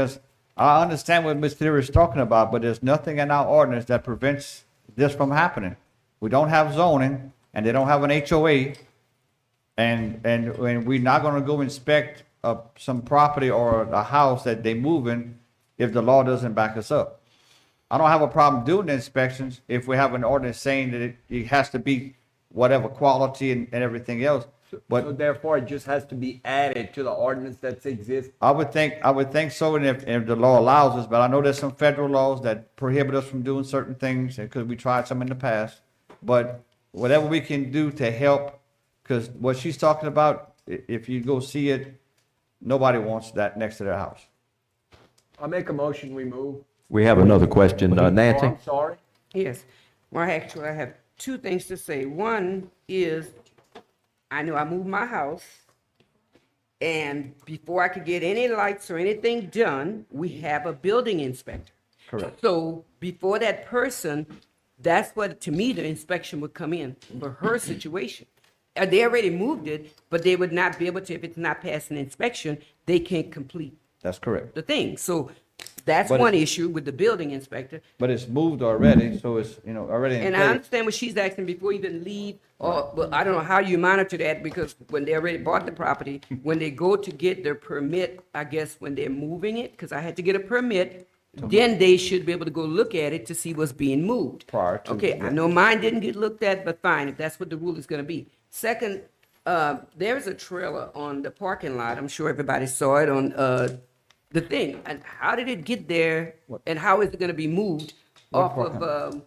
I understand what Ms. Theory is talking about, but there's nothing in our ordinance that prevents this from happening. We don't have zoning, and they don't have an HOA, and we're not gonna go inspect some property or a house that they move in if the law doesn't back us up. I don't have a problem doing the inspections if we have an ordinance saying that it has to be whatever quality and everything else. So But therefore, it just has to be added to the ordinance that exists. I would think so, and if the law allows us, but I know there's some federal laws that prohibit us from doing certain things, because we tried some in the past. But whatever we can do to help, because what she's talking about, if you go see it, nobody wants that next to their house. I make a motion, we move. We have another question. Oh, Nancy? I'm sorry. Yes. Well, actually, I have two things to say. One is, I know I moved my house, and before I could get any lights or anything done, we have a building inspector. Correct. So before that person, that's what, to me, the inspection would come in for her situation. They already moved it, but they would not be able to, if it's not passing inspection, they can't complete That's correct. the thing. So that's But one issue with the building inspector. But it's moved already, so it's, already in And I place. understand what she's asking before you even leave, or, well, I don't know how you monitor that, because when they already bought the property, when they go to get their permit, I guess when they're moving it, because I had to get a permit, then they should be able to go look at it to see what's being moved. Prior to, Okay, I know mine didn't get looked at, but fine, if that's what the rule is gonna be. Second, there's a trailer on the parking lot, I'm sure everybody saw it on, the thing, and how did it get there, and how is it gonna be moved off of,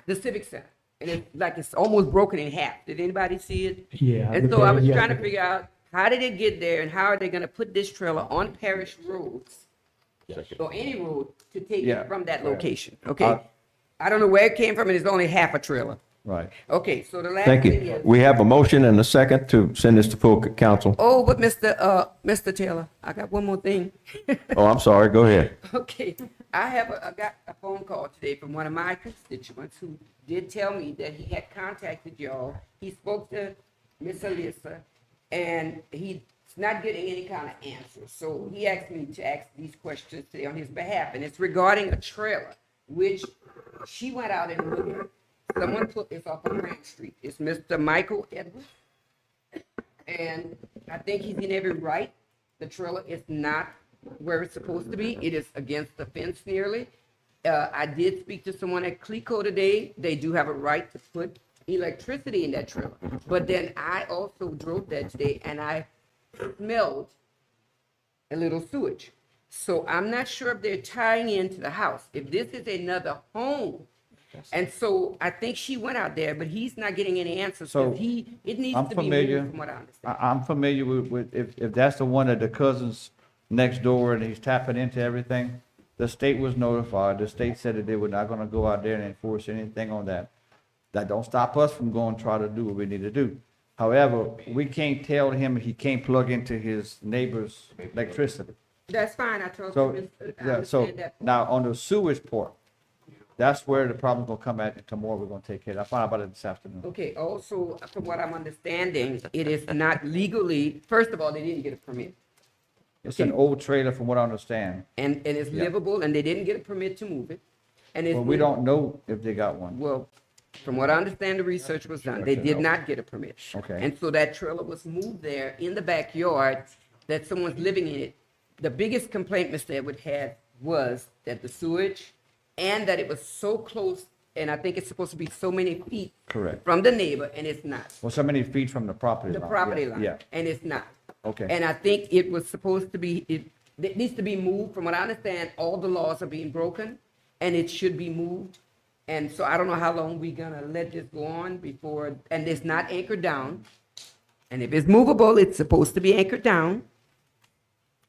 the Civic Center? And it's like, it's almost broken in half. Did anybody see it? Yeah. And so I was trying to figure out, how did it get there, and how are they gonna put this trailer on parish roads? Or any road to take Yeah. it from that Yeah. location, okay? I don't know where it came from, and it's only half a trailer. Right. Okay, so the last Thank thing you. is, We have a motion and a second to send this to full council. oh, but Mr. Taylor, I got one more thing. Oh, I'm sorry. Go ahead. Okay, I got a phone call today from one of my constituents who did tell me that he had contacted y'all. He spoke to Miss Alyssa, and he's not getting any kind of answer. So he asked me to ask these questions today on his behalf, and it's regarding a trailer, which she went out and looked at. Someone put this off of Grand Street. It's Mr. Michael Edwards. And I think he's in every right. The trailer is not where it's supposed to be. It is against the fence nearly. I did speak to someone at Clico today. They do have a right to put electricity in that trailer. But then I also drove that today, and I smelled a little sewage. So I'm not sure if they're tying into the house. If this is another home. And so I think she went out there, but he's not getting any answers. So, It needs I'm to be familiar. moved from what I understand. I'm familiar with if that's the one that the cousin's next door and he's tapping into everything, the state was notified. The state said that they were not gonna go out there and enforce anything on that. That don't stop us from going try to do what we need to do. However, we can't tell him he can't plug into his neighbor's electricity. That's fine. I told So, you. I yeah, so understand that. now on the sewage part, that's where the problem's gonna come at, and tomorrow we're gonna take care of it. I found out about it this afternoon. Okay, also, from what I'm understanding, it is not legally, first of all, they didn't get a permit. It's an Okay. old trailer from what I understand. And it's Yeah. livable, and they didn't get a permit to move it. And it's. Well, we don't know if they got one. Well, From what I understand, the research was done. They did not get a permit. Okay. And so that trailer was moved there in the backyard, that someone's living in it. The biggest complaint Mr. Edward had was that the sewage and that it was so close, and I think it's supposed to be so many feet Correct. from the neighbor, and it's not. Well, so many feet from the property The line. property Yeah, line. Yeah, And it's not. Okay. And I think it was supposed to be, it needs to be moved. From what I understand, all the laws are being broken, and it should be moved. And so I don't know how long we're gonna let this go on before, and it's not anchored down. And if it's movable, it's supposed to be anchored down.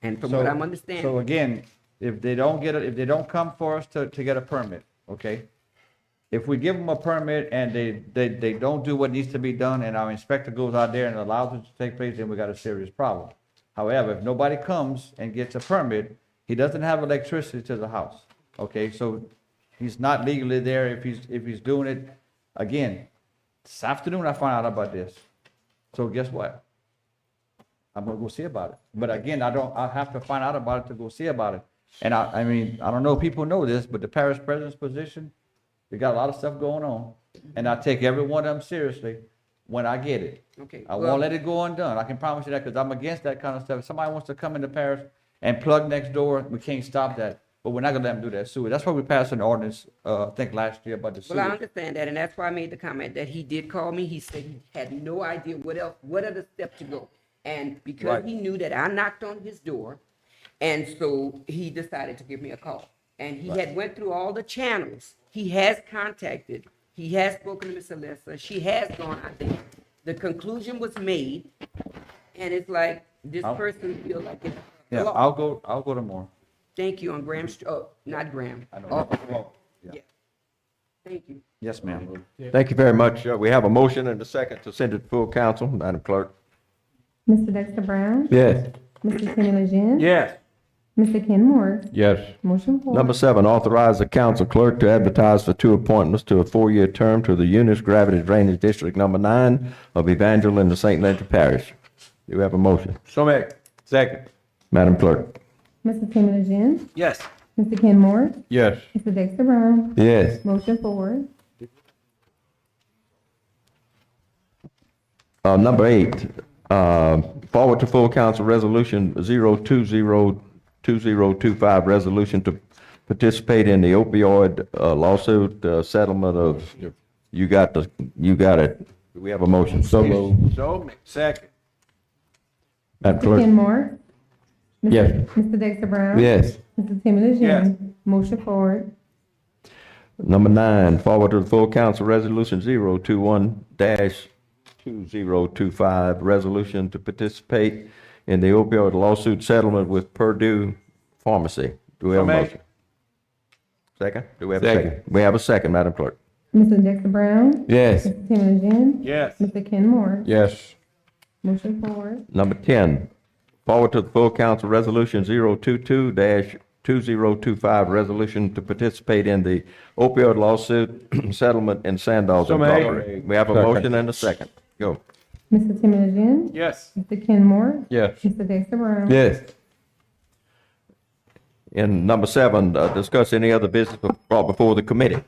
And from what I'm So understanding, again, if they don't get it, if they don't come for us to get a permit, okay? If we give them a permit and they don't do what needs to be done and our inspector goes out there and allows it to take place, then we got a serious problem. However, if nobody comes and gets a permit, he doesn't have electricity to the house, okay? So he's not legally there if he's doing it. Again, this afternoon I found out about this. So guess what? I'm gonna go see about it. But again, I have to find out about it to go see about it. And I mean, I don't know if people know this, but the parish president's position, they got a lot of stuff going on. And I take every one of them seriously when I get it. okay. I well, won't let it go undone. I can promise you that because I'm against that kind of stuff. If somebody wants to come in the parish and plug next door, we can't stop that. But we're not gonna let them do that sewage. That's why we passed an ordinance, I think last year about the Well, I sewage. understand that, and that's why I made the comment that he did call me. He said he had no idea what other step to go. And because Right. he knew that I knocked on his door, and so he decided to give me a call. And he had went through all the channels. He has contacted, he has spoken to Miss Alyssa, she has gone out there. The conclusion was made, and it's like, this I'll- person feels like it's a Yeah, law. I'll go tomorrow. Thank you on Graham, not Graham. I know. Oh, Yeah. yeah. Thank you. Yes, ma'am. Thank you very much. We have a motion and a second to send it to full council. Madam Clerk? Mr. Dexter Brown? Yes. Mr. Kenny Legend? Yes. Mr. Ken Moore? Yes. Motion for. Number 7, authorize the council clerk to advertise for 2 appointments to a 4-year term to the Eunice Gravity Drainage District Number 9 of Evangel in the St. Ledger Parish. Do we have a motion? So made. Second. Madam Clerk? Mr. Kenny Legend? Yes. Mr. Ken Moore? Yes. Mr. Dexter Brown? Yes. Motion for. Number 8, forward to full council resolution 0202025, resolution to participate in the opioid lawsuit settlement of, you got it. Do we have a motion? So moved. So made. Second. Madam Mr. Ken Clerk? Moore? Mr. Yes. Mr. Dexter Brown? Yes. Mr. Timmy Legend? Yes. Motion forward. Number 9, forward to the full council resolution 021-2025, resolution to participate in the opioid lawsuit settlement with Purdue Pharmacy. Do we have a So made. motion? Second? Do we have a second? We have a second, Madam Clerk. Mr. Dexter Brown? Yes. Mr. Timmy Legend? Yes. Mr. Ken Moore? Yes. Motion forward. Number 10, forward to the full council resolution 022-2025, resolution to participate in the opioid lawsuit settlement in Sandals So made. Incorporated. We have a motion and a second. Go. Mr. Timmy Legend? Yes. Mr. Ken Moore? Yes. Mr. Dexter Brown? Yes. And number 7, discuss any other business brought before the committee.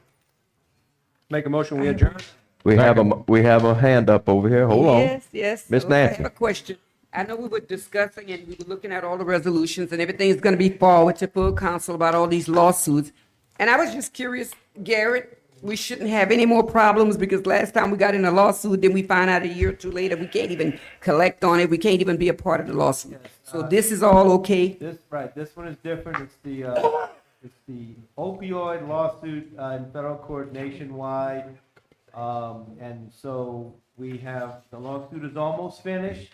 Make a motion, we adjourn? We have a hand up over here. Hold on. Yes, yes. Miss So Nancy. I have a question. I know we were discussing and we were looking at all the resolutions and everything's gonna be forward to full council about all these lawsuits. And I was just curious, Garrett, we shouldn't have any more problems because last time we got in a lawsuit, then we find out a year or two later, we can't even collect on it. We can't even be a part of the lawsuit. So this is all okay? This one is different. It's the opioid lawsuit in federal court nationwide. And so we have, the lawsuit is almost finished.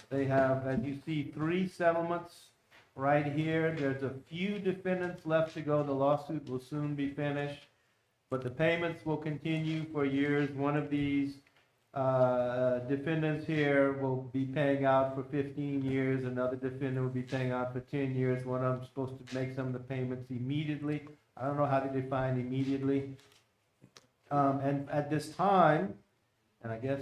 They have, as you see, 3 settlements right here. There's a few defendants left to go. The lawsuit will soon be finished, but the payments will continue for years. One of these defendants here will be paying out for 15 years. Another defendant will be paying out for 10 years. One of them is supposed to make some of the payments immediately. I don't know how to define immediately. And at this time, and I guess,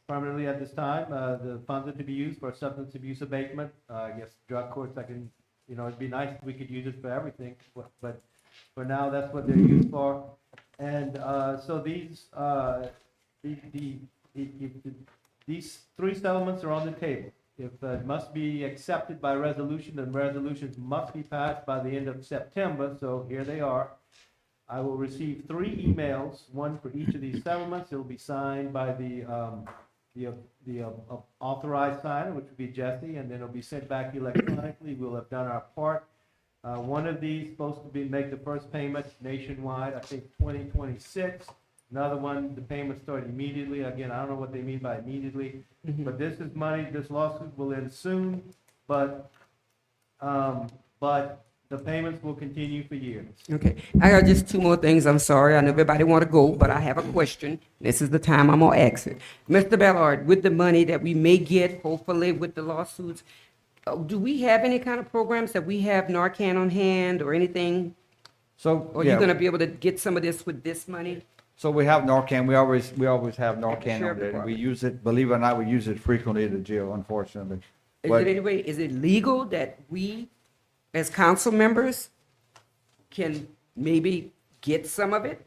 permanently at this time, the funds are to be used for substance abuse abatement. I guess drug courts, it'd be nice if we could use it for everything, but for now, that's what they're used for. And so these three settlements are on the table. If it must be accepted by resolution, then resolutions must be passed by the end of September, so here they are. I will receive 3 emails, one for each of these settlements. It'll be signed by the authorized signer, which would be Jesse, and then it'll be sent back electronically. We'll have done our part. One of these supposed to be, make the first payment nationwide, I think 2026. Another one, the payment started immediately. Again, I don't know what they mean by immediately, but this is money, this lawsuit will end soon, but the payments will continue for years. Okay, I got just 2 more things. I'm sorry. I know everybody want to go, but I have a question. This is the time I'm gonna ask it. Mr. Ballard, with the money that we may get, hopefully with the lawsuits, do we have any kind of programs that we have Narcan on hand or anything? So, Or you yeah, gonna be able to get some of this with this money? so we have Narcan, we always have Narcan Sheriff on there. We Department. use it, believe it or not, we use it frequently at the jail, unfortunately. Is But- it anyway, is it legal that we, as council members, can maybe get some of it?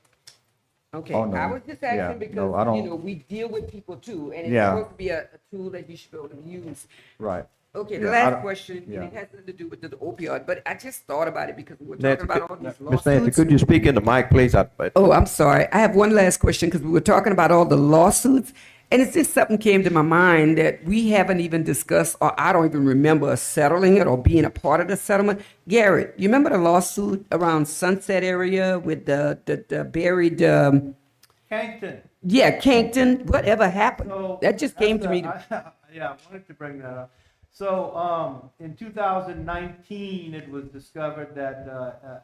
Okay, Oh, no. I was just Yeah, asking because, no, I don't- you know, we deal with people too, and it's Yeah. supposed to be a tool that you should be able to use. Right. Okay, the Yeah, I last don't- question, and yeah. it has nothing to do with the opioid, but I just thought about it because we were Nancy, talking about all these Ms. Nancy, lawsuits. could you speak in the mic, please? Oh, I'm sorry. I have one last question because we were talking about all the lawsuits, and it's just something came to my mind that we haven't even discussed, or I don't even remember us settling it or being a part of the settlement. Garrett, you remember the lawsuit around Sunset area with the buried, Cankton. yeah, Cankton? Whatever happened? So, That just came to me. Yeah, I wanted to bring that up. So, in 2019, it was discovered that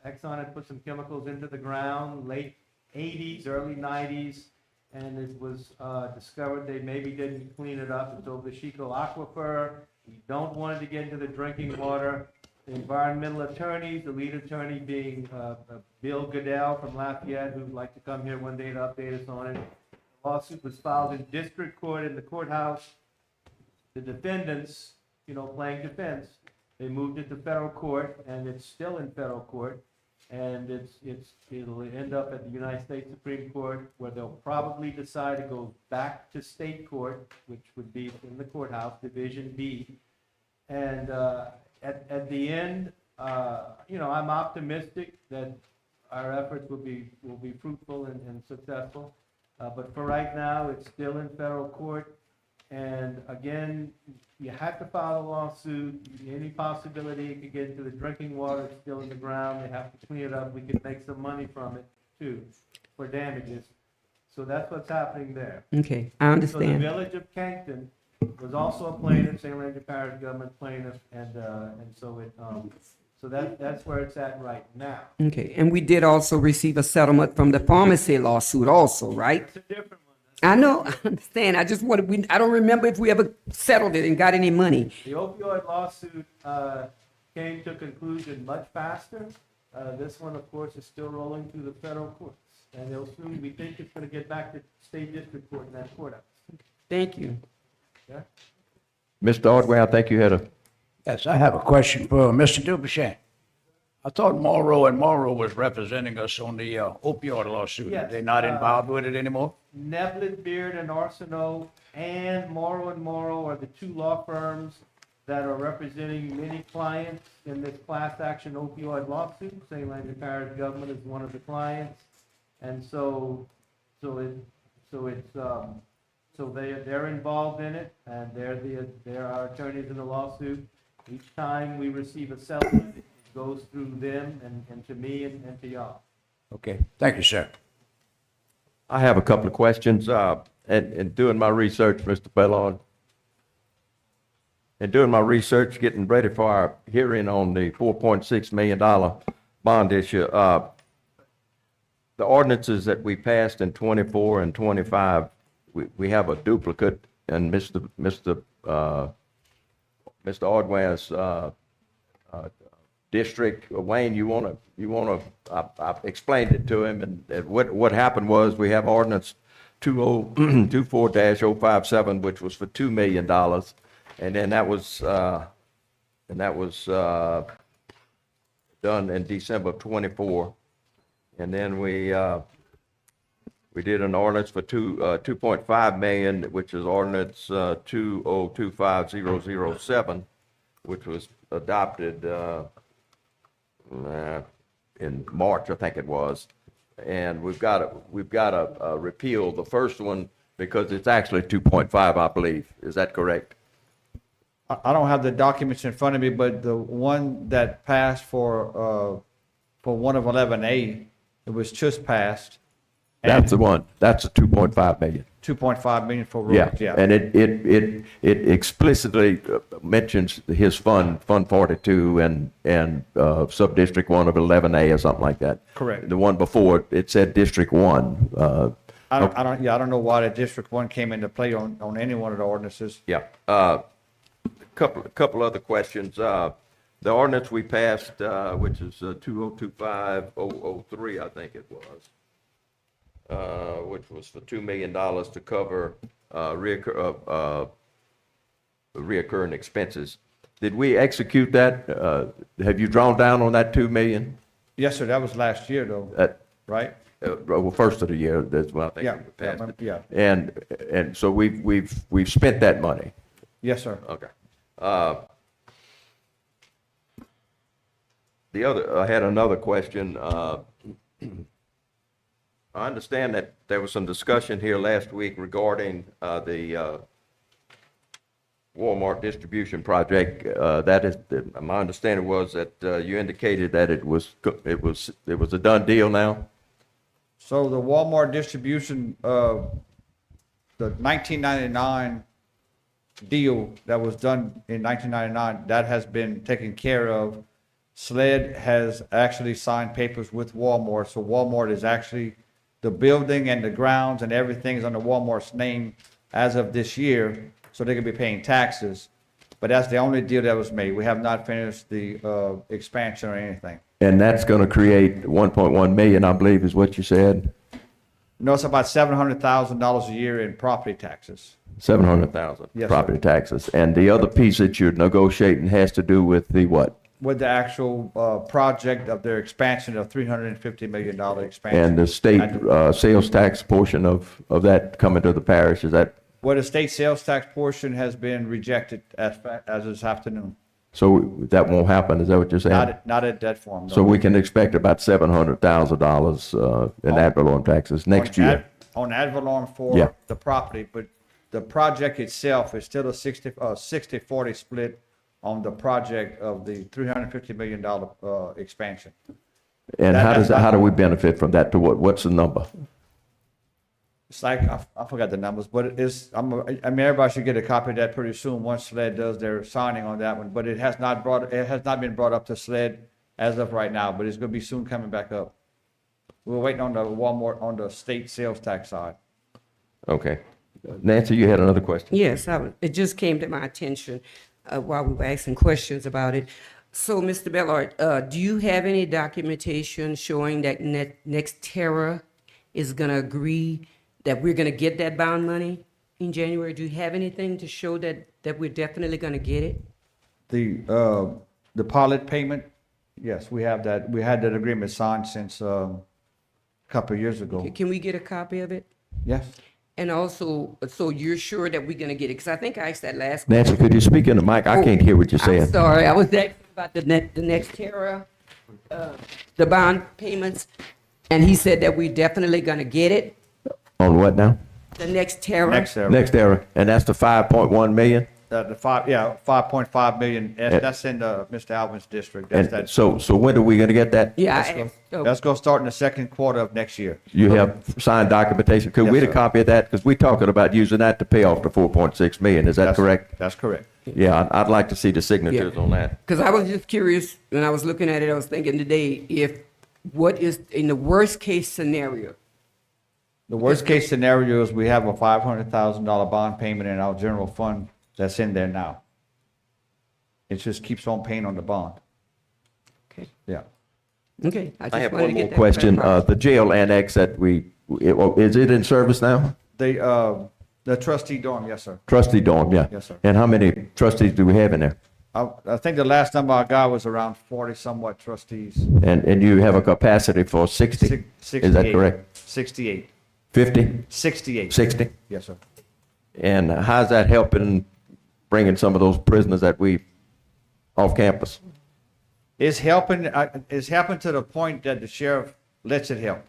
Exxon had put some chemicals into the ground, late 80s, early 90s, and it was discovered they maybe didn't clean it up. It's over the Chico Aquifer. We don't want it to get into the drinking water. The environmental attorneys, the lead attorney being Bill Goodell from Lafayette, who'd like to come here one day to update us on it. The lawsuit was filed in district court in the courthouse. The defendants, you know, playing defense, they moved it to federal court, and it's still in federal court. And it'll end up at the United States Supreme Court, where they'll probably decide to go back to state court, which would be in the courthouse, Division B. And at the end, you know, I'm optimistic that our efforts will be fruitful and successful. But for right now, it's still in federal court. And again, you have to file a lawsuit. Any possibility it could get into the drinking water, it's still in the ground. They have to clean it up. We could make some money from it too, for damages. So that's what's happening there. Okay, I So the understand. village of Cankton was also a plaintiff, St. Landry Parish government plaintiff, and so that's where it's at right now. Okay, and we did also receive a settlement from the pharmacy lawsuit also, right? It's a different one. I know, I understand. I just wanted, I don't remember if we ever settled it and got any money. The opioid lawsuit came to conclusion much faster. This one, of course, is still rolling through the federal courts. And they'll soon, we think it's gonna get back to state district court in that courthouse. Thank you. Yeah? Mr. Ordway, I think you had a, Yes, I have a question for Mr. Dubuchet. I thought Morrow was representing us on the opioid lawsuit. Are Yes, they not involved with it anymore? Nevlin, Beard, and Arsenault, and Morrow are the 2 law firms that are representing many clients in this class action opioid lawsuit. St. Landry Parish government is one of the clients. And so they're involved in it, and they're our attorneys in the lawsuit. Each time we receive a settlement, it goes through them and to me and to y'all. Okay, thank you, sir. I have a couple of questions. And doing my research, Mr. Bellard, and doing my research, getting ready for our hearing on the $4.6 million bond issue, the ordinances that we passed in 24 and 25, we have a duplicate, and Mr. Ordway's district. Wayne, you wanna, I explained it to him, and what happened was, we have ordinance 2024-057, which was for $2 million, and then that was done in December of 24, and then we We did an ordinance for 2.5 million, which is ordinance 2025007, which was adopted in March, I think it was. And we've got to repeal the first one because it's actually 2.5, I believe. Is that correct? I don't have the documents in front of me, but the one that passed for one of 11A, it was just passed. That's the one. That's a 2.5 million. 2.5 million for Yeah, roads, yeah. and it explicitly mentions his fund 42 and sub-district 1 of 11A or something like that. Correct. The one before, it said District 1. I don't know why the District 1 came into play on any one of the ordinances. Yeah. Couple other questions. The ordinance we passed, which is 2025-003, I think it was, which was for $2 million to cover reoccurring expenses. Did we execute that? Have you drawn down on that $2 million? Yes, sir, that was last year though, right? Well, first of the year, that's when I think Yeah, we passed it. yeah. And so we've spent that money. Yes, sir. Okay. I had another question. I understand that there was some discussion here last week regarding the Walmart distribution project. My understanding was that you indicated that it was a done deal now. So the Walmart distribution, the 1999 deal that was done in 1999, that has been taken care of. SLED has actually signed papers with Walmart, so Walmart is actually, the building and the grounds and everything is under Walmart's name as of this year, so they could be paying taxes. But that's the only deal that was made. We have not finished the expansion or anything. And that's going to create 1.1 million, I believe, is what you said. No, it's about $700,000 a year in property taxes. 700,000 Yes, property taxes. And the other piece that you're negotiating has to do with the what? With the actual project of their expansion of $350 million expansion. And the state sales tax portion of that coming to the parish, is that? Well, the state sales tax portion has been rejected as this afternoon. So that won't happen, is that what you're saying? Not at that form. no. So we can expect about $700,000 in ad valorem taxes next year? On ad valorem Yeah. for the property, but the project itself is still a 60-40 split on the project of the $350 million expansion. And That's not- how do we benefit from that to what's the number? It's like, I forgot the numbers, but it is, I mean, everybody should get a copy of that pretty soon, once SLED does their signing on that one, but it has not been brought up to SLED as of right now, but it's gonna be soon coming back up. We're waiting on the Walmart, on the state sales tax side. Okay. Nancy, you had another question? Yes, it just came to my attention while we were asking questions about it. So, Mr. Bellard, do you have any documentation showing that Nextera is going to agree that we're going to get that bond money in January? Do you have anything to show that we're definitely going to get it? The pilot payment, yes, we have that. We had that agreement signed since a couple of years ago. Can we get a copy of it? Yes. And also, so you're sure that we're going to get it? Because I think I asked that last. Nancy, could you speak in the mic? I can't hear what you're saying. I'm sorry, I was asking about the Nextera, the bond payments, and he said that we're definitely going to get it. On what now? The Nextera. Next era, and that's the 5.1 million? The 5.5 million, that's in Mr. Alvin's district. That's And that. so when are we gonna get that? Yeah. That's gonna start in the second quarter of next year. You have signed documentation, could we Yes, get a sir. copy of that? Because we're talking about using that to pay off the 4.6 million, is that That's- correct? That's correct. Yeah, I'd like to see the signatures on that. Because I was just curious, when I was looking at it, I was thinking today, what is, in the worst case scenario? The worst case scenario is we have a $500,000 bond payment in our general fund that's in there now. It just keeps on paying on the bond. Okay. Yeah. Okay. I just have wanted to one get more that question, clarified. the jail annex that is it in service now? The trustee dorm, yes, sir. Trustee dorm, yeah. Yes, sir. And how many trustees do we have in there? I think the last number I got was around 40 somewhat trustees. And you have a capacity for 60? Is that 68. correct? 68. 50, 68. 60? Yes, sir. And how's that helping bringing some of those prisoners that we off campus? It's helping to the point that the sheriff lets it help.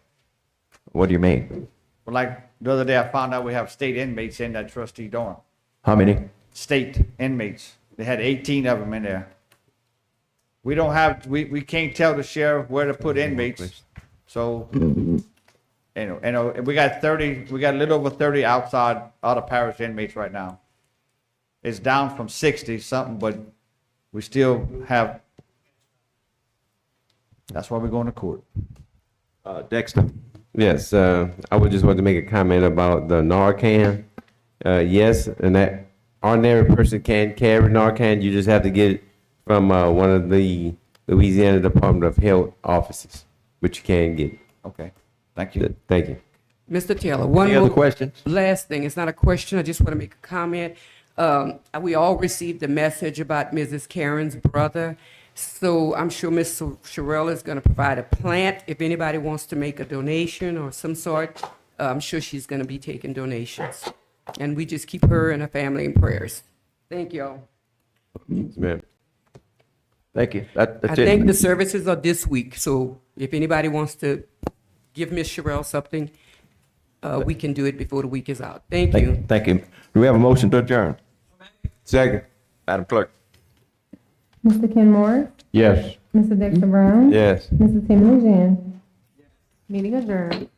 What do you mean? Like the other day, I found out we have state inmates in that trustee dorm. How many? State inmates. They had 18 of them in there. We don't have, we can't tell the sheriff where to put inmates. So, we got a little over 30 out of parish inmates right now. It's down from 60 something, but we still have, that's why we're going to court. Dexter? Yes, I would just want to make a comment about the Narcan. Yes, and that ordinary person can carry Narcan. You just have to get it from one of the Louisiana Department of Health offices, but you can get it. Okay, thank you. Thank you. Mr. Taylor, one Any other more questions? last thing. It's not a question. I just want to make a comment. We all received a message about Mrs. Karen's brother. So I'm sure Ms. Sherrill is going to provide a plant. If anybody wants to make a donation or some sort, I'm sure she's going to be taking donations. And we just keep her and her family in prayers. Thank you all. Yes, ma'am. Thank you. I That's think it. the services are this week, so if anybody wants to give Ms. Sherrill something, we can do it before the week is out. Thank you. Thank you. Do we have a motion to adjourn? Second. Madam Clerk? Mr. Kenmore, Yes. Mr. Dexter Brown. Yes. Mrs. Timothy Jan. Meeting adjourned.